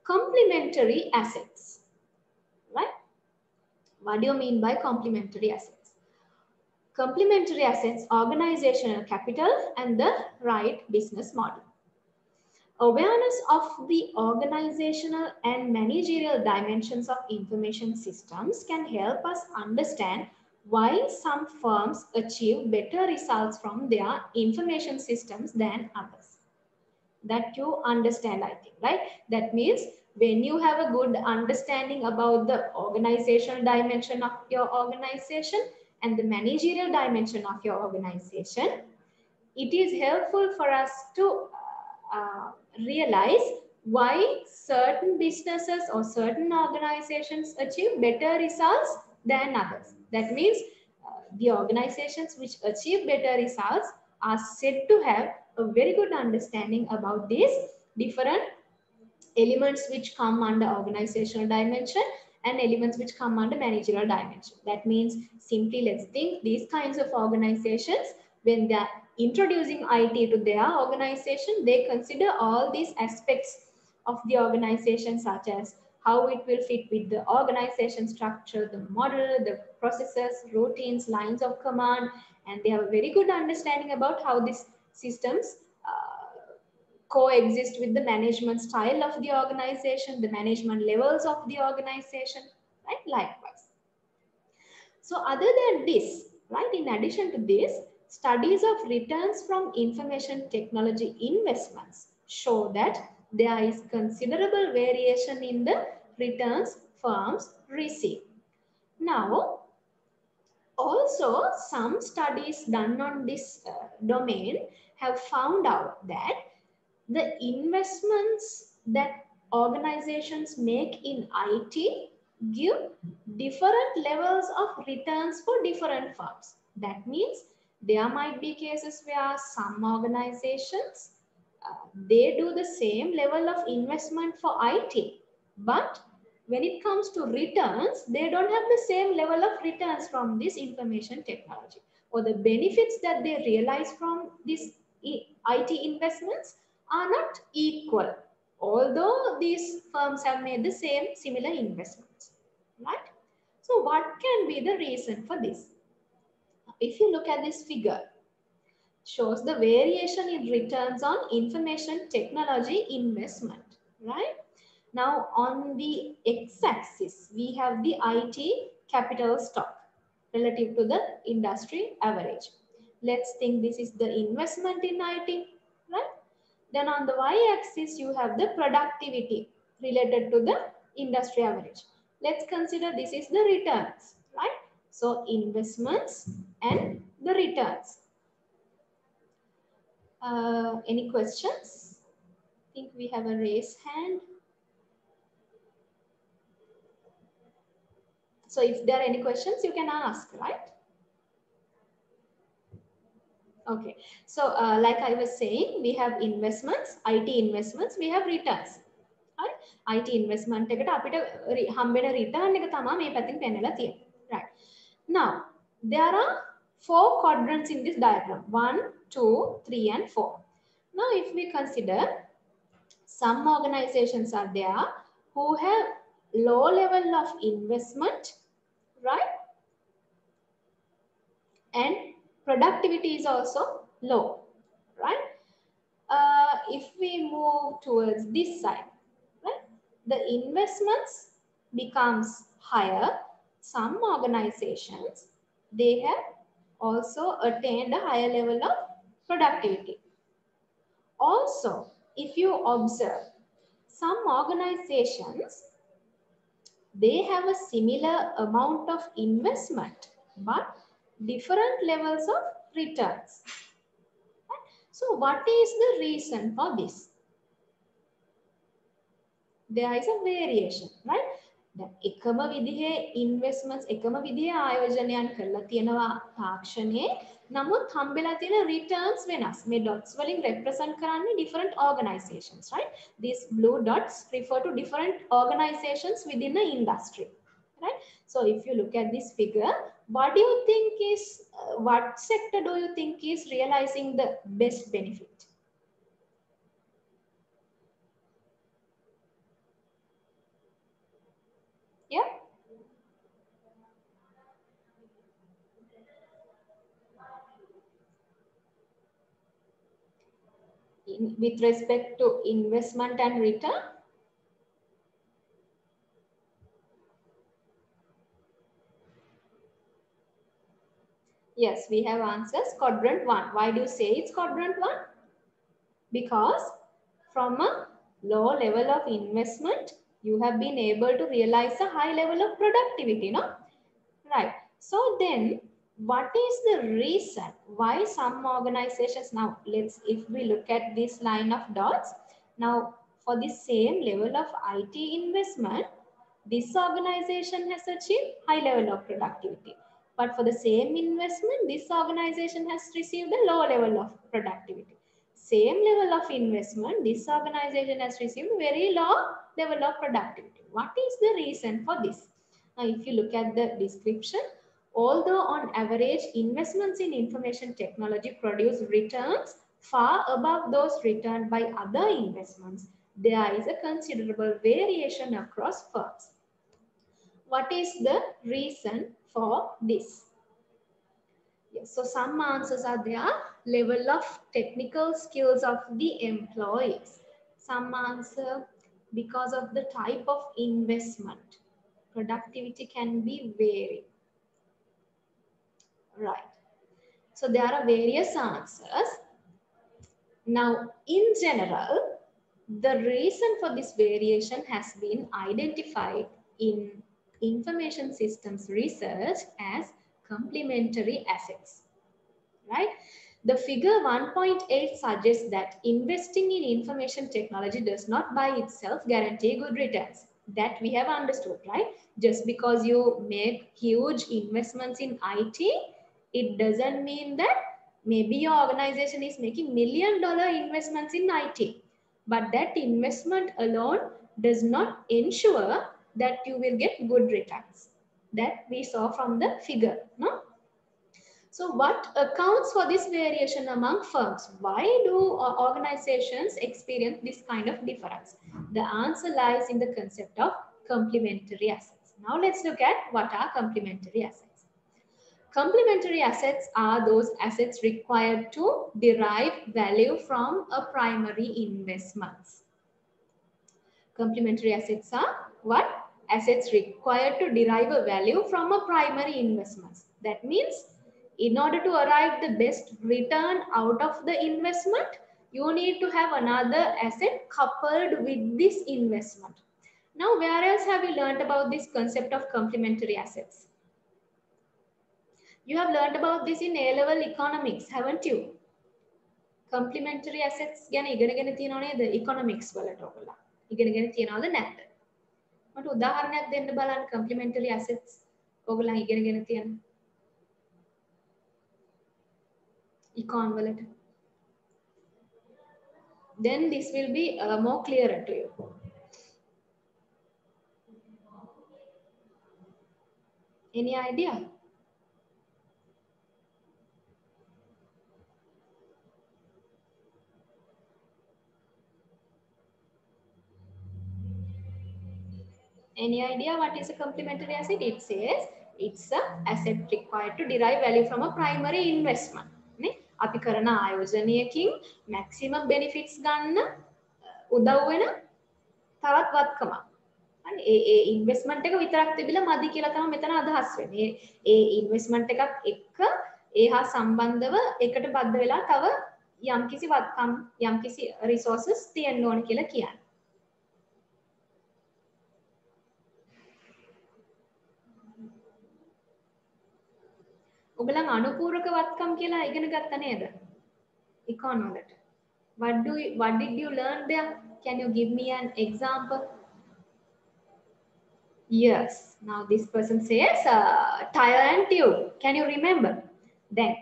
[SPEAKER 1] complementary assets, right? What do you mean by complementary assets? Complementary assets, organizational capital and the right business model. Awareness of the organizational and managerial dimensions of information systems can help us understand why some firms achieve better results from their information systems than others. That you understand, I think, right? That means when you have a good understanding about the organizational dimension of your organization and the managerial dimension of your organization, it is helpful for us to realize why certain businesses or certain organizations achieve better results than others. That means the organizations which achieve better results are said to have a very good understanding about these different elements which come under organizational dimension and elements which come under managerial dimension. That means simply let's think these kinds of organizations, when they are introducing IT to their organization, they consider all these aspects of the organization, such as how it will fit with the organization structure, the model, the processes, routines, lines of command, and they have a very good understanding about how these systems coexist with the management style of the organization, the management levels of the organization, right? Likewise. So other than this, right, in addition to this, studies of returns from information technology investments show that there is considerable variation in the returns firms receive. Now, also some studies done on this domain have found out that the investments that organizations make in IT give different levels of returns for different firms. That means there might be cases where some organizations, they do the same level of investment for IT, but when it comes to returns, they don't have the same level of returns from this information technology, or the benefits that they realize from these IT investments are not equal, although these firms have made the same similar investments, right? So what can be the reason for this? If you look at this figure, shows the variation in returns on information technology investment, right? Now on the x-axis, we have the IT capital stock relative to the industry average. Let's think this is the investment in IT, right? Then on the y-axis, you have the productivity related to the industry average. Let's consider this is the returns, right? So investments and the returns. Any questions? I think we have a raised hand. So if there are any questions, you can ask, right? Okay. So like I was saying, we have investments, IT investments, we have returns. Right? IT investment එකට අපිට හම්බෙන return එක තමයි මේ පැත්තෙන් පෙන්නලා තියෙන්නේ. Right. Now, there are 4 quadrants in this diagram. 1, 2, 3 and 4. Now, if we consider some organizations are there who have low level of investment, right? And productivity is also low, right? If we move towards this side, right, the investments becomes higher. Some organizations, they have also attained a higher level of productivity. Also, if you observe, some organizations, they have a similar amount of investment but different levels of returns. So what is the reason for this? There is a variation, right? දැන් එකම විදිහේ investments එකම විදිහේ ආයෝජනයන් කරලා තියෙනවා තාක්ෂණයේ. නමුත් හම්බෙලා තියෙන returns වෙනස්. මේ dots වලින් represent කරන්නේ different organizations, right? These blue dots refer to different organizations within the industry, right? So if you look at this figure, what do you think is what sector do you think is realizing the best benefit? Yeah. With respect to investment and return? Yes, we have answers. Quadrant 1. Why do you say it's quadrant 1? Because from a low level of investment, you have been able to realize a high level of productivity, no? Right. So then, what is the reason why some organizations, now let's, if we look at this line of dots, now for the same level of IT investment, this organization has achieved high level of productivity. But for the same investment, this organization has received a low level of productivity. Same level of investment, this organization has received very low level of productivity. What is the reason for this? Now, if you look at the description, although on average, investments in information technology produce returns far above those returned by other investments, there is a considerable variation across firms. What is the reason for this? Yes, so some answers are there. Level of technical skills of the employees. Some answer because of the type of investment. Productivity can be varied. Right. So there are various answers. Now, in general, the reason for this variation has been identified in information systems research as complementary assets, right? The figure 1.8 suggests that investing in information technology does not by itself guarantee good returns. That we have understood, right? Just because you make huge investments in IT, it doesn't mean that maybe your organization is making $1 million investments in IT, but that investment alone does not ensure that you will get good returns. That we saw from the figure, no? So what accounts for this variation among firms? Why do organizations experience this kind of difference? The answer lies in the concept of complementary assets. Now let's look at what are complementary assets. Complementary assets are those assets required to derive value from a primary investments. Complementary assets are what? Assets required to derive a value from a primary investments. That means in order to arrive the best return out of the investment, you need to have another asset coupled with this investment. Now, where else have you learned about this concept of complementary assets? You have learned about this in A-level economics, haven't you? Complementary assets ගැන ඉගෙනගෙන තියෙනව නේද economics වලට ඔයගොල්ලෝ. ඉගෙනගෙන තියනවද නැද්ද? මට උදාහරණයක් දෙන්න බලන්න complementary assets ඔයගොල්ලෝ ඉගෙනගෙන තියෙන. econ වලට. Then this will be more clearer to you. Any idea? Any idea what is a complementary asset? It says it's a asset required to derive value from a primary investment. නේ අපි කරන ආයෝජනයකින් maximum benefits ගන්න උදව් වෙන තවත් වත්කමක්. අනේ ඒ investment එක විතරක් තිබිලා මදි කියලා තමයි මෙතන අදහස් වෙන්නේ. ඒ ඉන්වෙස්ට්මන්ට් එකත් එක්ක ඒහා සම්බන්ධව එකට බද්ධ වෙලා තව යම්කිසි වත්කම් යම්කිසි resources තියෙන්න ඕන කියලා කියන්නේ. ඔගලන් අනුපූරක වත්කම් කියලා ඉගෙන ගත්ත නේද? econ වලට. What did you learn there? Can you give me an example? Yes. Now this person says tire and tube. Can you remember? Then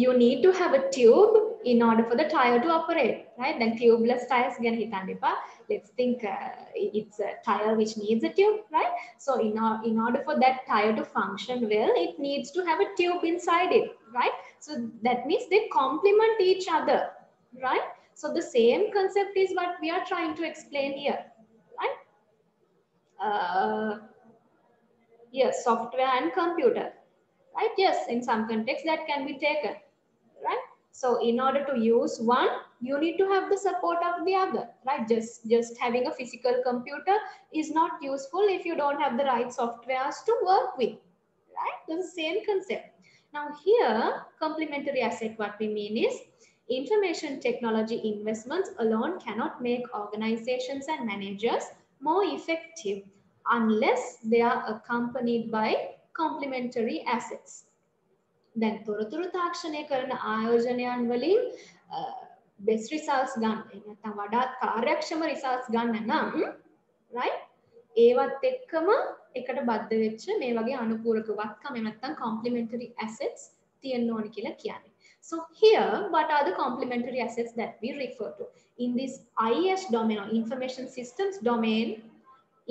[SPEAKER 1] you need to have a tube in order for the tire to operate, right? Then tubeless tires again hitanne epa. Let's think it's a tire which needs a tube, right? So in order for that tire to function well, it needs to have a tube inside it, right? So that means they complement each other, right? So the same concept is what we are trying to explain here, right? Yes, software and computer, right? Yes, in some context that can be taken, right? So in order to use one, you need to have the support of the other, right? Just having a physical computer is not useful if you don't have the right softwares to work with, right? That's the same concept. Now here, complementary asset, what we mean is information technology investments alone cannot make organizations and managers more effective unless they are accompanied by complementary assets. දැන් තොරතුරු තාක්ෂණය කරන ආයෝජනයන් වලින් best results ගන්න නැත්නම් වඩාත් කාර්යක්ෂම results ගන්න නම් right ඒවත් එක්කම එකට බද්ධ වෙච්ච මේ වගේ අනුපූරක වත්කම් එහෙම නැත්නම් complementary assets තියෙන්න ඕන කියලා කියන්නේ. So here what are the complementary assets that we refer to in this IS domain or information systems domain?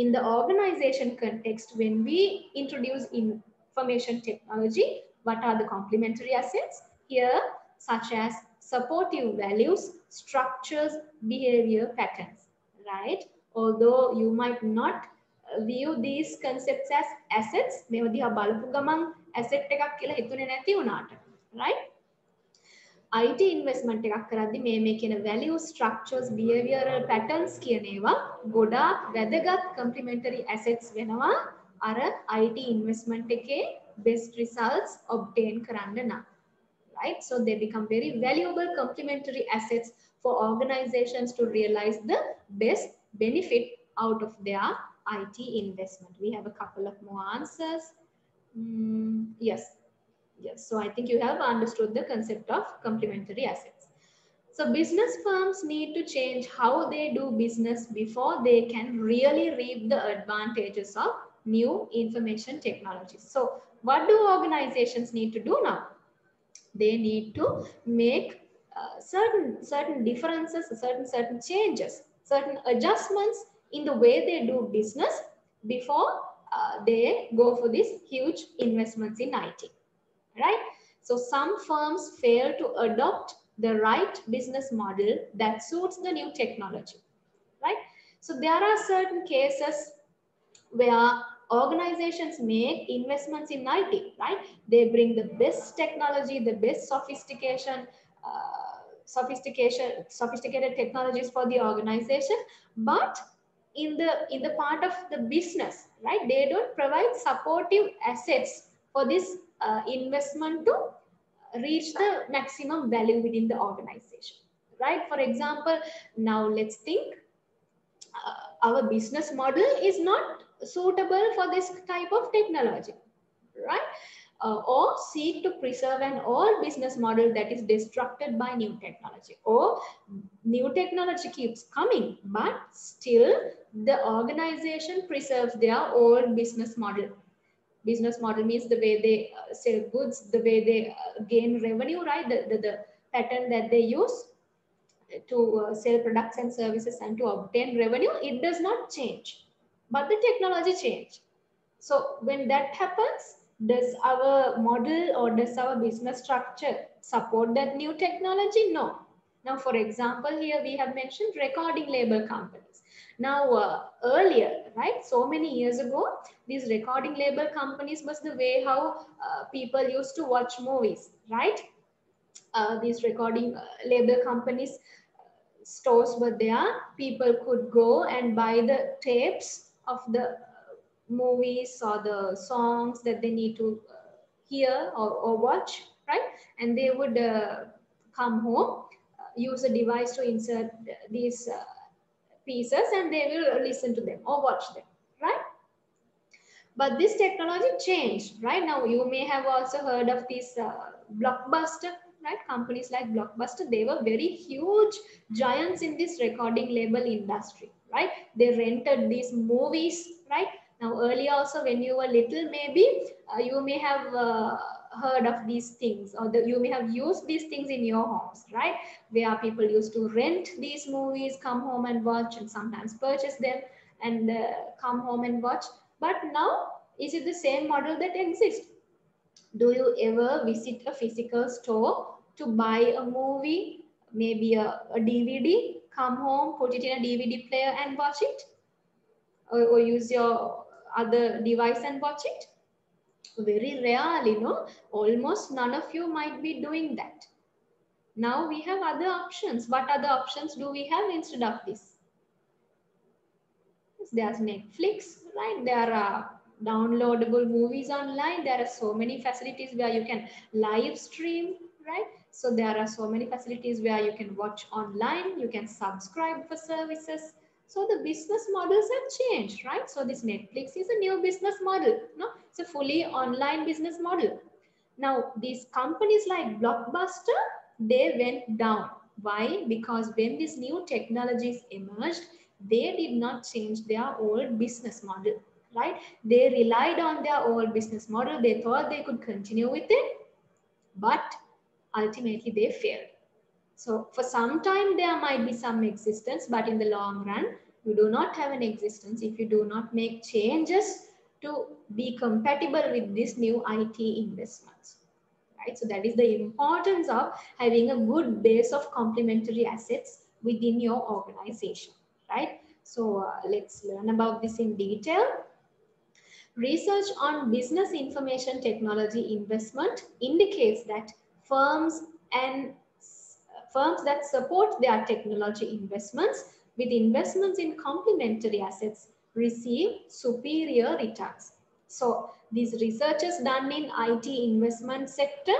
[SPEAKER 1] In the organization context, when we introduce information technology, what are the complementary assets? Here, such as supportive values, structures, behavior patterns, right? Although you might not view these concepts as assets, මේව දිහා බලපු ගමන් asset එකක් කියලා හිතුනේ නැති වුණාට, right? IT investment එකක් කරද්දි මේ කියන value structures behavioral patterns කියන ඒවා ගොඩාක් වැදගත් complementary assets වෙනවා අර IT investment එකේ best results obtain කරන්න නම්, right? So they become very valuable complementary assets for organizations to realize the best benefit out of their IT investment. We have a couple of more answers. Yes. Yes, so I think you have understood the concept of complementary assets. So business firms need to change how they do business before they can really reap the advantages of new information technologies. So what do organizations need to do now? They need to make certain differences, certain changes, certain adjustments in the way they do business before they go for these huge investments in IT. Right? So some firms fail to adopt the right business model that suits the new technology, right? So there are certain cases where organizations make investments in IT, right? They bring the best technology, the best sophisticated technologies for the organization, but in the part of the business, right? They don't provide supportive assets for this investment to reach the maximum value within the organization, right? For example, now let's think our business model is not suitable for this type of technology, right? Or seek to preserve an old business model that is disrupted by new technology, or new technology keeps coming but still the organization preserves their old business model, Business model means the way they sell goods, the way they gain revenue, right? The pattern that they use to sell products and services and to obtain revenue, it does not change, but the technology change. So when that happens, does our model or does our business structure support that new technology? No. Now, for example, here we have mentioned recording label companies. Now, earlier, right, so many years ago, these recording label companies was the way how people used to watch movies, right? These recording label companies stores were there. People could go and buy the tapes of the movies or the songs that they need to hear or watch, right? And they would come home, use a device to insert these pieces, and they will listen to them or watch them, right? But this technology changed, right? Now you may have also heard of this Blockbuster, right? Companies like Blockbuster, they were very huge giants in this recording label industry, right? They rented these movies, right? Now earlier also when you were little, maybe you may have heard of these things, or you may have used these things in your homes, right? Where people used to rent these movies, come home and watch, and sometimes purchase them and come home and watch. But now, is it the same model that exists? Do you ever visit a physical store to buy a movie, maybe a DVD, come home, put it in a DVD player and watch it? Or use your other device and watch it? Very rarely, no? Almost none of you might be doing that. Now we have other options. What other options do we have instead of this? There's Netflix, right? There are downloadable movies online. There are so many facilities where you can live stream, right? So there are so many facilities where you can watch online, you can subscribe for services. So the business models have changed, right? So this Netflix is a new business model, no? It's a fully online business model. Now, these companies like Blockbuster, they went down. Why? Because when these new technologies emerged, they did not change their old business model, right? They relied on their old business model. They thought they could continue with it, but ultimately they failed. So for some time, there might be some existence, but in the long run, you do not have an existence if you do not make changes to be compatible with this new IT investments. Right? So that is the importance of having a good base of complementary assets within your organization, right? So let's learn about this in detail. Research on business information technology investment indicates that firms and firms that support their technology investments with investments in complementary assets receive superior returns. So these researchers done in IT investment sector,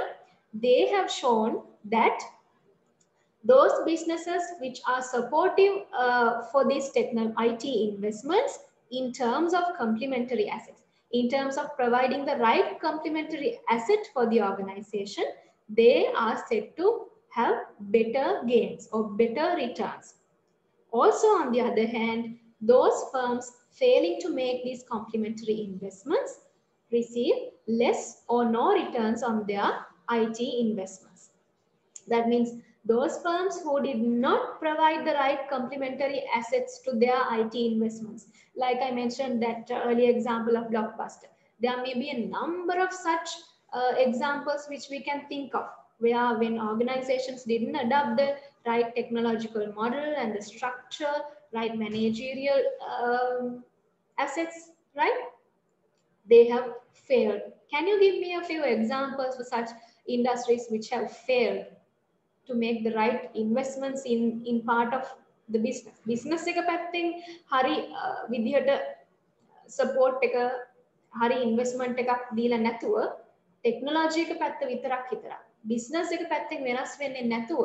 [SPEAKER 1] they have shown that those businesses which are supportive for these IT investments in terms of complementary assets, in terms of providing the right complementary asset for the organization, they are said to have better gains or better returns. Also, on the other hand, those firms failing to make these complementary investments receive less or no returns on their IT investments. That means those firms who did not provide the right complementary assets to their IT investments, like I mentioned that earlier example of Blockbuster, there may be a number of such examples which we can think of, where when organizations didn't adopt the right technological model and the structure, right managerial assets, right, they have failed. Can you give me a few examples for such industries which have failed to make the right investments in part of the business? Business එක පැත්තෙන් හරි විදිහට support එක හරි investment එකක් දීලා නැතුව technology එක පැත්ත විතරක් හිතලා business එක පැත්තෙන් වෙනස් වෙන්නේ නැතුව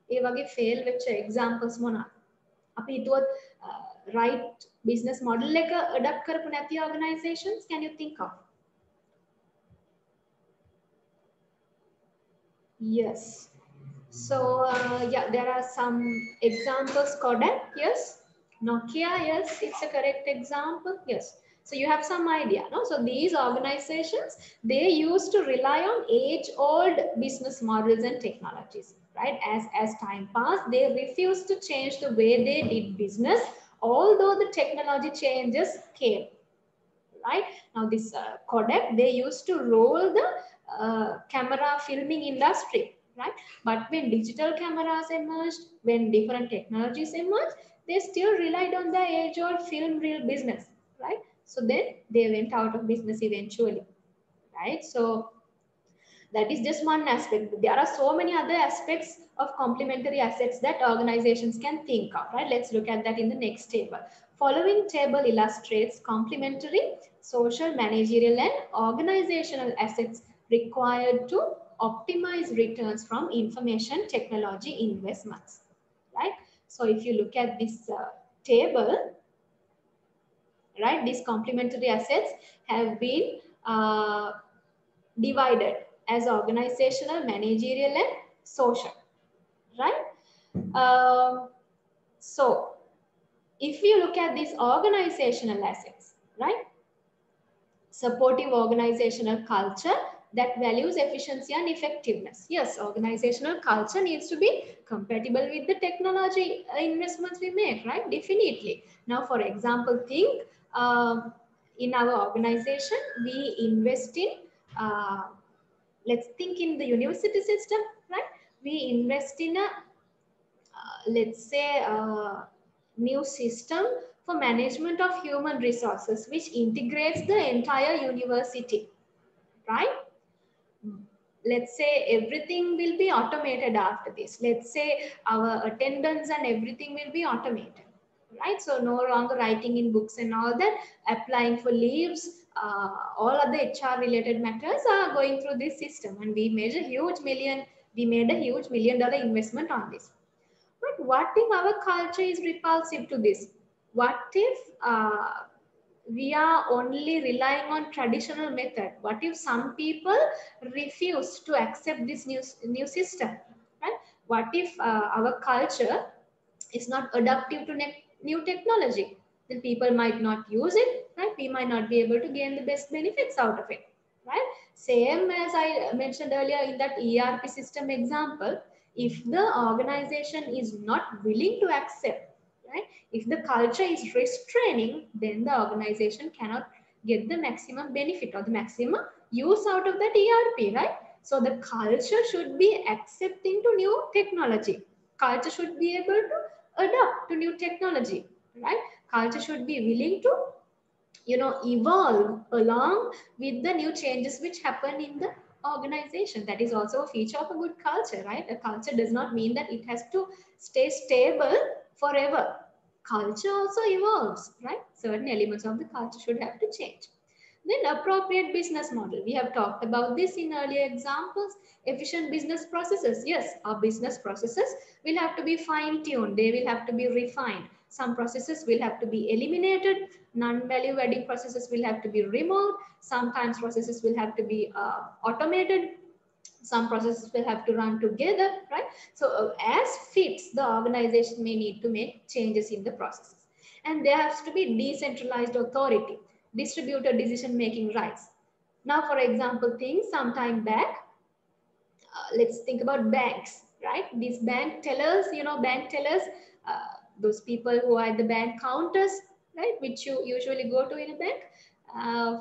[SPEAKER 1] ඒ වගේ fail වෙච්ච examples මොනවාද? අපි හිතුවොත් right business model එක adopt කරපු නැති organizations, can you think of? Yes. So yeah, there are some examples. Kodak, yes. Nokia, yes, it's a correct example. Yes. So you have some idea, no? So these organizations, they used to rely on age-old business models and technologies, right? As time passed, they refused to change the way they did business, although the technology changes came, right? Now this Kodak, they used to roll the camera filming industry, right? But when digital cameras emerged, when different technologies emerged, they still relied on the age-old film reel business, right? So then they went out of business eventually, right? So that is just one aspect. There are so many other aspects of complementary assets that organizations can think of, right? Let's look at that in the next table. Following table illustrates complementary social, managerial, and organizational assets required to optimize returns from information technology investments, right? So if you look at this table, right, these complementary assets have been divided as organizational, managerial, and social, right? So if you look at these organizational assets, right, supportive organizational culture that values efficiency and effectiveness. Yes, organizational culture needs to be compatible with the technology investments we make, right? Definitely. Now, for example, think in our organization, we invest in let's think in the university system, right? We invest in a, let's say, new system for management of human resources, which integrates the entire university, right? Let's say everything will be automated after this. Let's say our attendance and everything will be automated, right? So no longer writing in books and all that, applying for leaves, all other HR related matters are going through this system, and we made a huge $1 million investment on this. But what if our culture is repulsive to this? What if we are only relying on traditional method? What if some people refuse to accept this new system, right? What if our culture is not adaptive to new technology? Then people might not use it, right? We might not be able to gain the best benefits out of it, right? Same as I mentioned earlier in that ERP system example, if the organization is not willing to accept, right? If the culture is restraining, then the organization cannot get the maximum benefit or the maximum use out of that ERP, right? So the culture should be accepting to new technology. Culture should be able to adapt to new technology, right? Culture should be willing to, evolve along with the new changes which happen in the organization. That is also a feature of a good culture, right? A culture does not mean that it has to stay stable forever. Culture also evolves, right? Certain elements of the culture should have to change. Then appropriate business model. We have talked about this in earlier examples. Efficient business processes. Yes, our business processes will have to be fine-tuned. They will have to be refined. Some processes will have to be eliminated. Non-value adding processes will have to be removed. Sometimes processes will have to be automated. Some processes will have to run together, right? So as fits, the organization may need to make changes in the processes. And there has to be decentralized authority, distributed decision-making rights. Now, for example, things sometime back, let's think about banks, right? These bank tellers, those people who are at the bank counters, right? Which you usually go to in a bank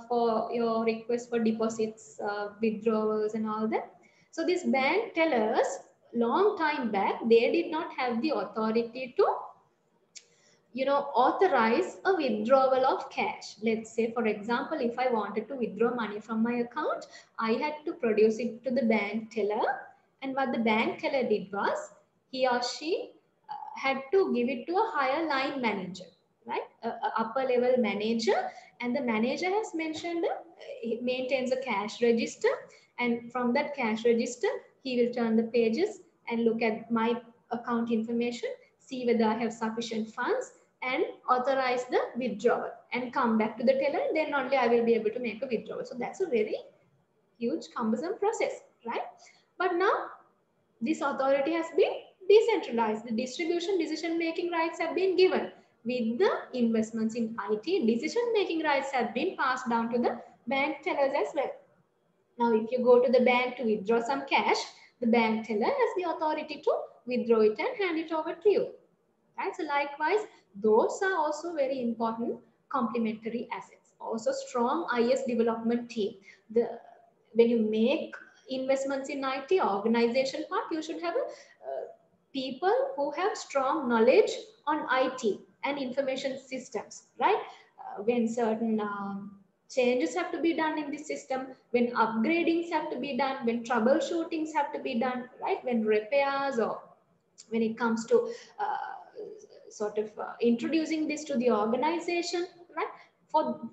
[SPEAKER 1] for your request for deposits, withdrawals and all that. So these bank tellers, long time back, they did not have the authority to authorize a withdrawal of cash. Let's say, for example, if I wanted to withdraw money from my account, I had to produce it to the bank teller. And what the bank teller did was, he or she had to give it to a higher line manager, right? A upper level manager. And the manager has mentioned, he maintains a cash register. And from that cash register, he will turn the pages and look at my account information, see whether I have sufficient funds, and authorize the withdrawal and come back to the teller, then only I will be able to make a withdrawal. So that's a very huge cumbersome process, right? But now this authority has been decentralized. The distribution decision-making rights have been given. with the investments in IT, decision-making rights have been passed down to the bank tellers as well. Now, if you go to the bank to withdraw some cash, the bank teller has the authority to withdraw it and hand it over to you. Right? So likewise, those are also very important complementary assets. Also, strong IS development team. When you make investments in IT organization part, you should have people who have strong knowledge on IT and information systems, right? When certain changes have to be done in the system, when upgradings have to be done, when troubleshootings have to be done, right? When repairs or when it comes to introducing this to the organization, right?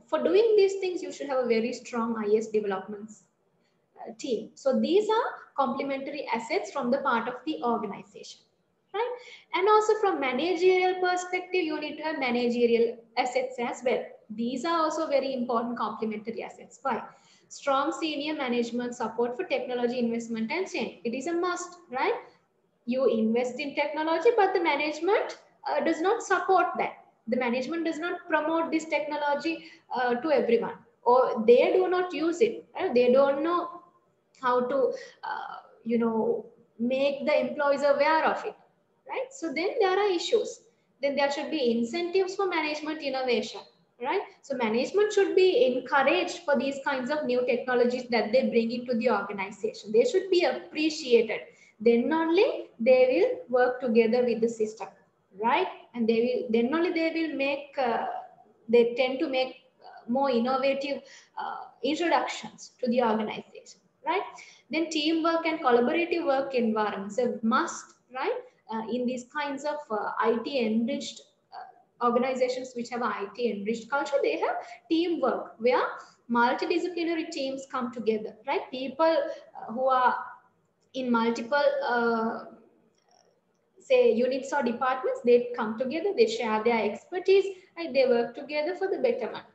[SPEAKER 1] For doing these things, you should have a very strong IS developments team. So these are complementary assets from the part of the organization, right? And also from managerial perspective, you need to have managerial assets as well. These are also very important complementary assets. Why? Strong senior management support for technology investment and change. It is a must, right? You invest in technology, but the management does not support that. The management does not promote this technology to everyone, or they do not use it. Right? They don't know how to, make the employees aware of it, right? So then there are issues. Then there should be incentives for management innovation, right? So management should be encouraged for these kinds of new technologies that they bring into the organization. They should be appreciated. Then only they will work together with the system, right? And then only they will make, they tend to make more innovative introductions to the organization, right? Then teamwork and collaborative work environments are must, right? In these kinds of IT enriched organizations which have IT enriched culture, they have teamwork where multidisciplinary teams come together, right? People who are in multiple say units or departments, they come together, they share their expertise, right? They work together for the betterment,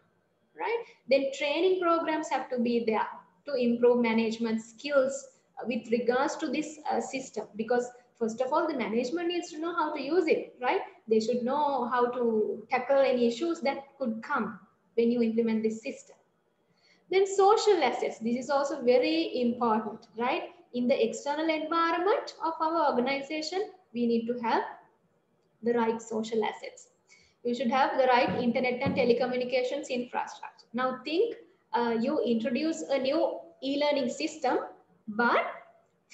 [SPEAKER 1] right? Then training programs have to be there to improve management skills with regards to this system, because first of all, the management needs to know how to use it, right? They should know how to tackle any issues that could come when you implement this system. Then social assets, this is also very important, right? In the external environment of our organization, we need to have the right social assets. You should have the right internet and telecommunications infrastructure. Now think, you introduce a new e-learning system, but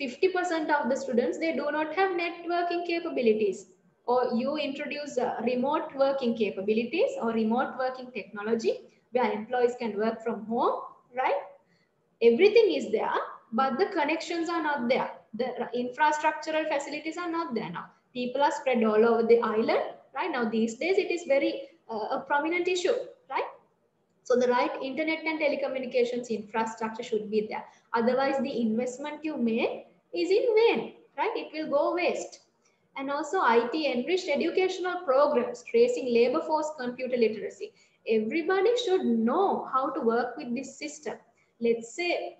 [SPEAKER 1] 50% of the students, they do not have networking capabilities. Or you introduce remote working capabilities or remote working technology where employees can work from home, right? Everything is there, but the connections are not there. The infrastructural facilities are not there now. People are spread all over the island, right? Now these days it is very a prominent issue, right? So the right internet and telecommunications infrastructure should be there. Otherwise, the investment you make is in vain, right? It will go waste. And also IT enriched educational programs, tracing labor force computer literacy. Everybody should know how to work with this system. Let's say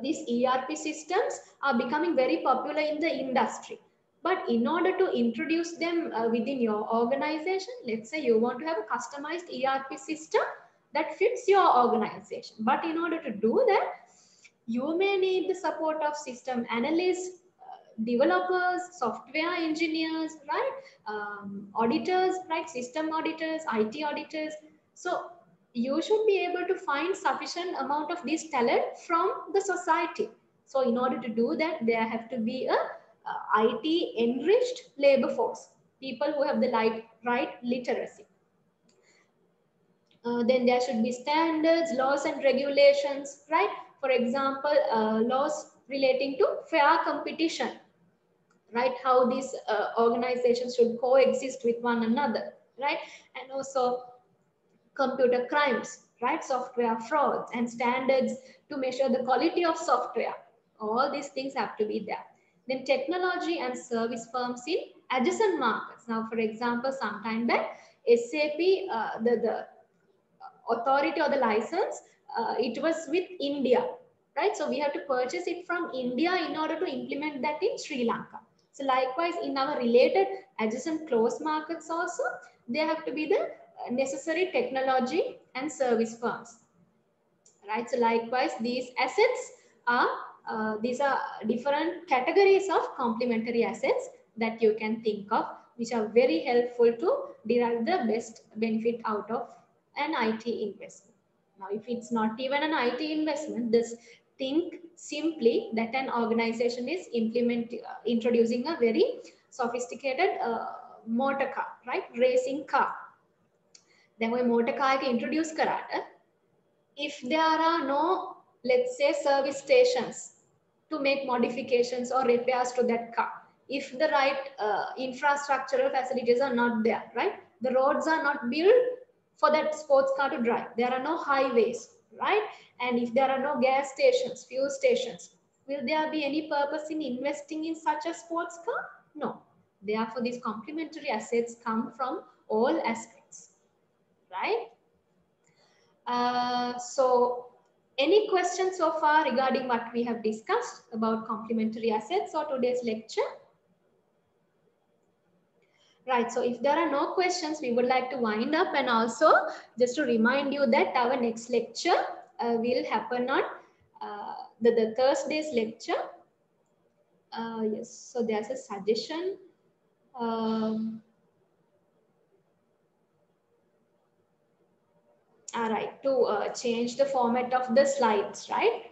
[SPEAKER 1] these ERP systems are becoming very popular in the industry. But in order to introduce them within your organization, let's say you want to have a customized ERP system that fits your organization. But in order to do that, you may need the support of system analysts, developers, software engineers, right? Auditors, right? System auditors, IT auditors. So you should be able to find sufficient amount of this talent from the society. So in order to do that, there have to be a IT enriched labor force, people who have the right literacy. Then there should be standards, laws and regulations, right? For example, laws relating to fair competition, right? How these organizations should coexist with one another, right? And also computer crimes, right? Software frauds and standards to measure the quality of software. All these things have to be there. Then technology and service firms in adjacent markets. Now, for example, sometime back, SAP, the authority or the license, it was with India, right? So we have to purchase it from India in order to implement that in Sri Lanka. So likewise, in our related adjacent closed markets also, there have to be the necessary technology and service firms, right? So likewise, these assets are these are different categories of complementary assets that you can think of, which are very helpful to derive the best benefit out of an IT investment. Now, if it's not even an IT investment, this think simply that an organization is introducing a very sophisticated motor car, right? Racing car. Then we motor car introduce karata. If there are no, let's say, service stations to make modifications or repairs to that car, if the right infrastructural facilities are not there, right? The roads are not built for that sports car to drive. There are no highways, right? And if there are no gas stations, fuel stations, will there be any purpose in investing in such a sports car? No. Therefore, these complementary assets come from all aspects, right? So any questions so far regarding what we have discussed about complementary assets or today's lecture? Right, so if there are no questions, we would like to wind up, and also just to remind you that our next lecture will happen on the Thursday's lecture. Yes, so there's a suggestion. All right, to change the format of the slides, right?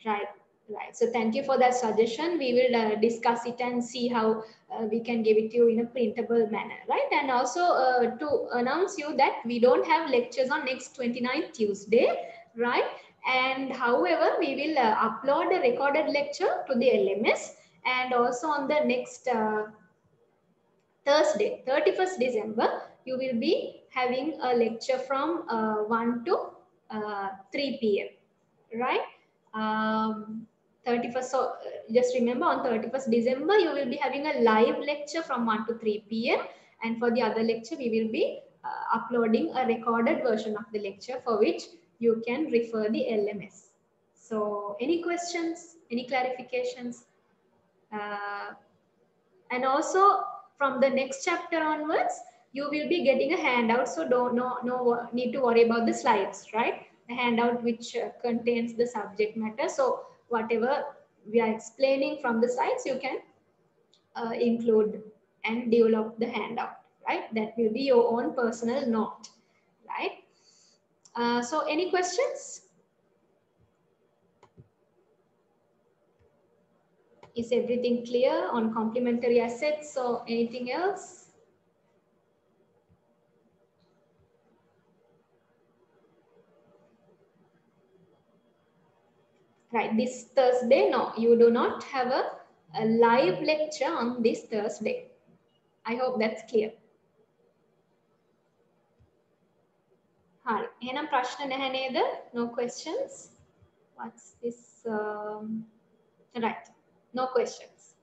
[SPEAKER 1] Right. Right. So thank you for that suggestion. We will discuss it and see how we can give it to you in a printable manner, right? And also to announce you that we don't have lectures on next 29th Tuesday, right? And however, we will upload a recorded lecture to the LMS, and also on the next Thursday, 31st December, you will be having a lecture from 1 to 3 p.m. right? 31st, so just remember, on 31st December, you will be having a live lecture from 1 to 3 p.m. And for the other lecture, we will be uploading a recorded version of the lecture for which you can refer the LMS. So any questions, any clarifications? And also from the next chapter onwards, you will be getting a handout. So no need to worry about the slides, right? A handout which contains the subject matter. So whatever we are explaining from the slides, you can include and develop the handout, right? That will be your own personal note, right? So any questions? Is everything clear on complementary assets or anything else? Right, this Thursday, no, you do not have a live lecture on this Thursday. I hope that's clear. Hi, එහෙනම් ප්‍රශ්න නැහැ නේද? No questions? What's this? Right, no questions.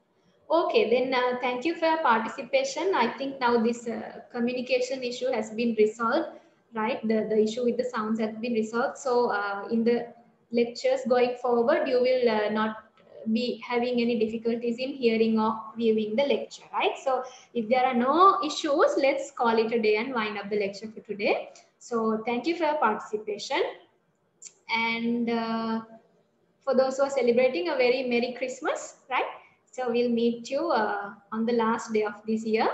[SPEAKER 1] Okay, then thank you for your participation. I think now this communication issue has been resolved, right? The issue with the sounds has been resolved. So in the lectures going forward, you will not be having any difficulties in hearing or viewing the lecture, right? So if there are no issues, let's call it a day and wind up the lecture for today. So thank you for your participation. And for those who are celebrating, a very Merry Christmas, right? So we'll meet you on the last day of this year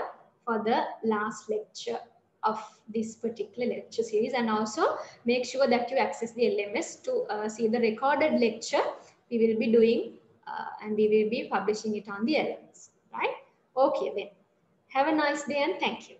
[SPEAKER 1] for the last lecture of this particular lecture series. And also make sure that you access the LMS to see the recorded lecture we will be doing and we will be publishing it on the LMS, right? Okay then. Have a nice day and thank you.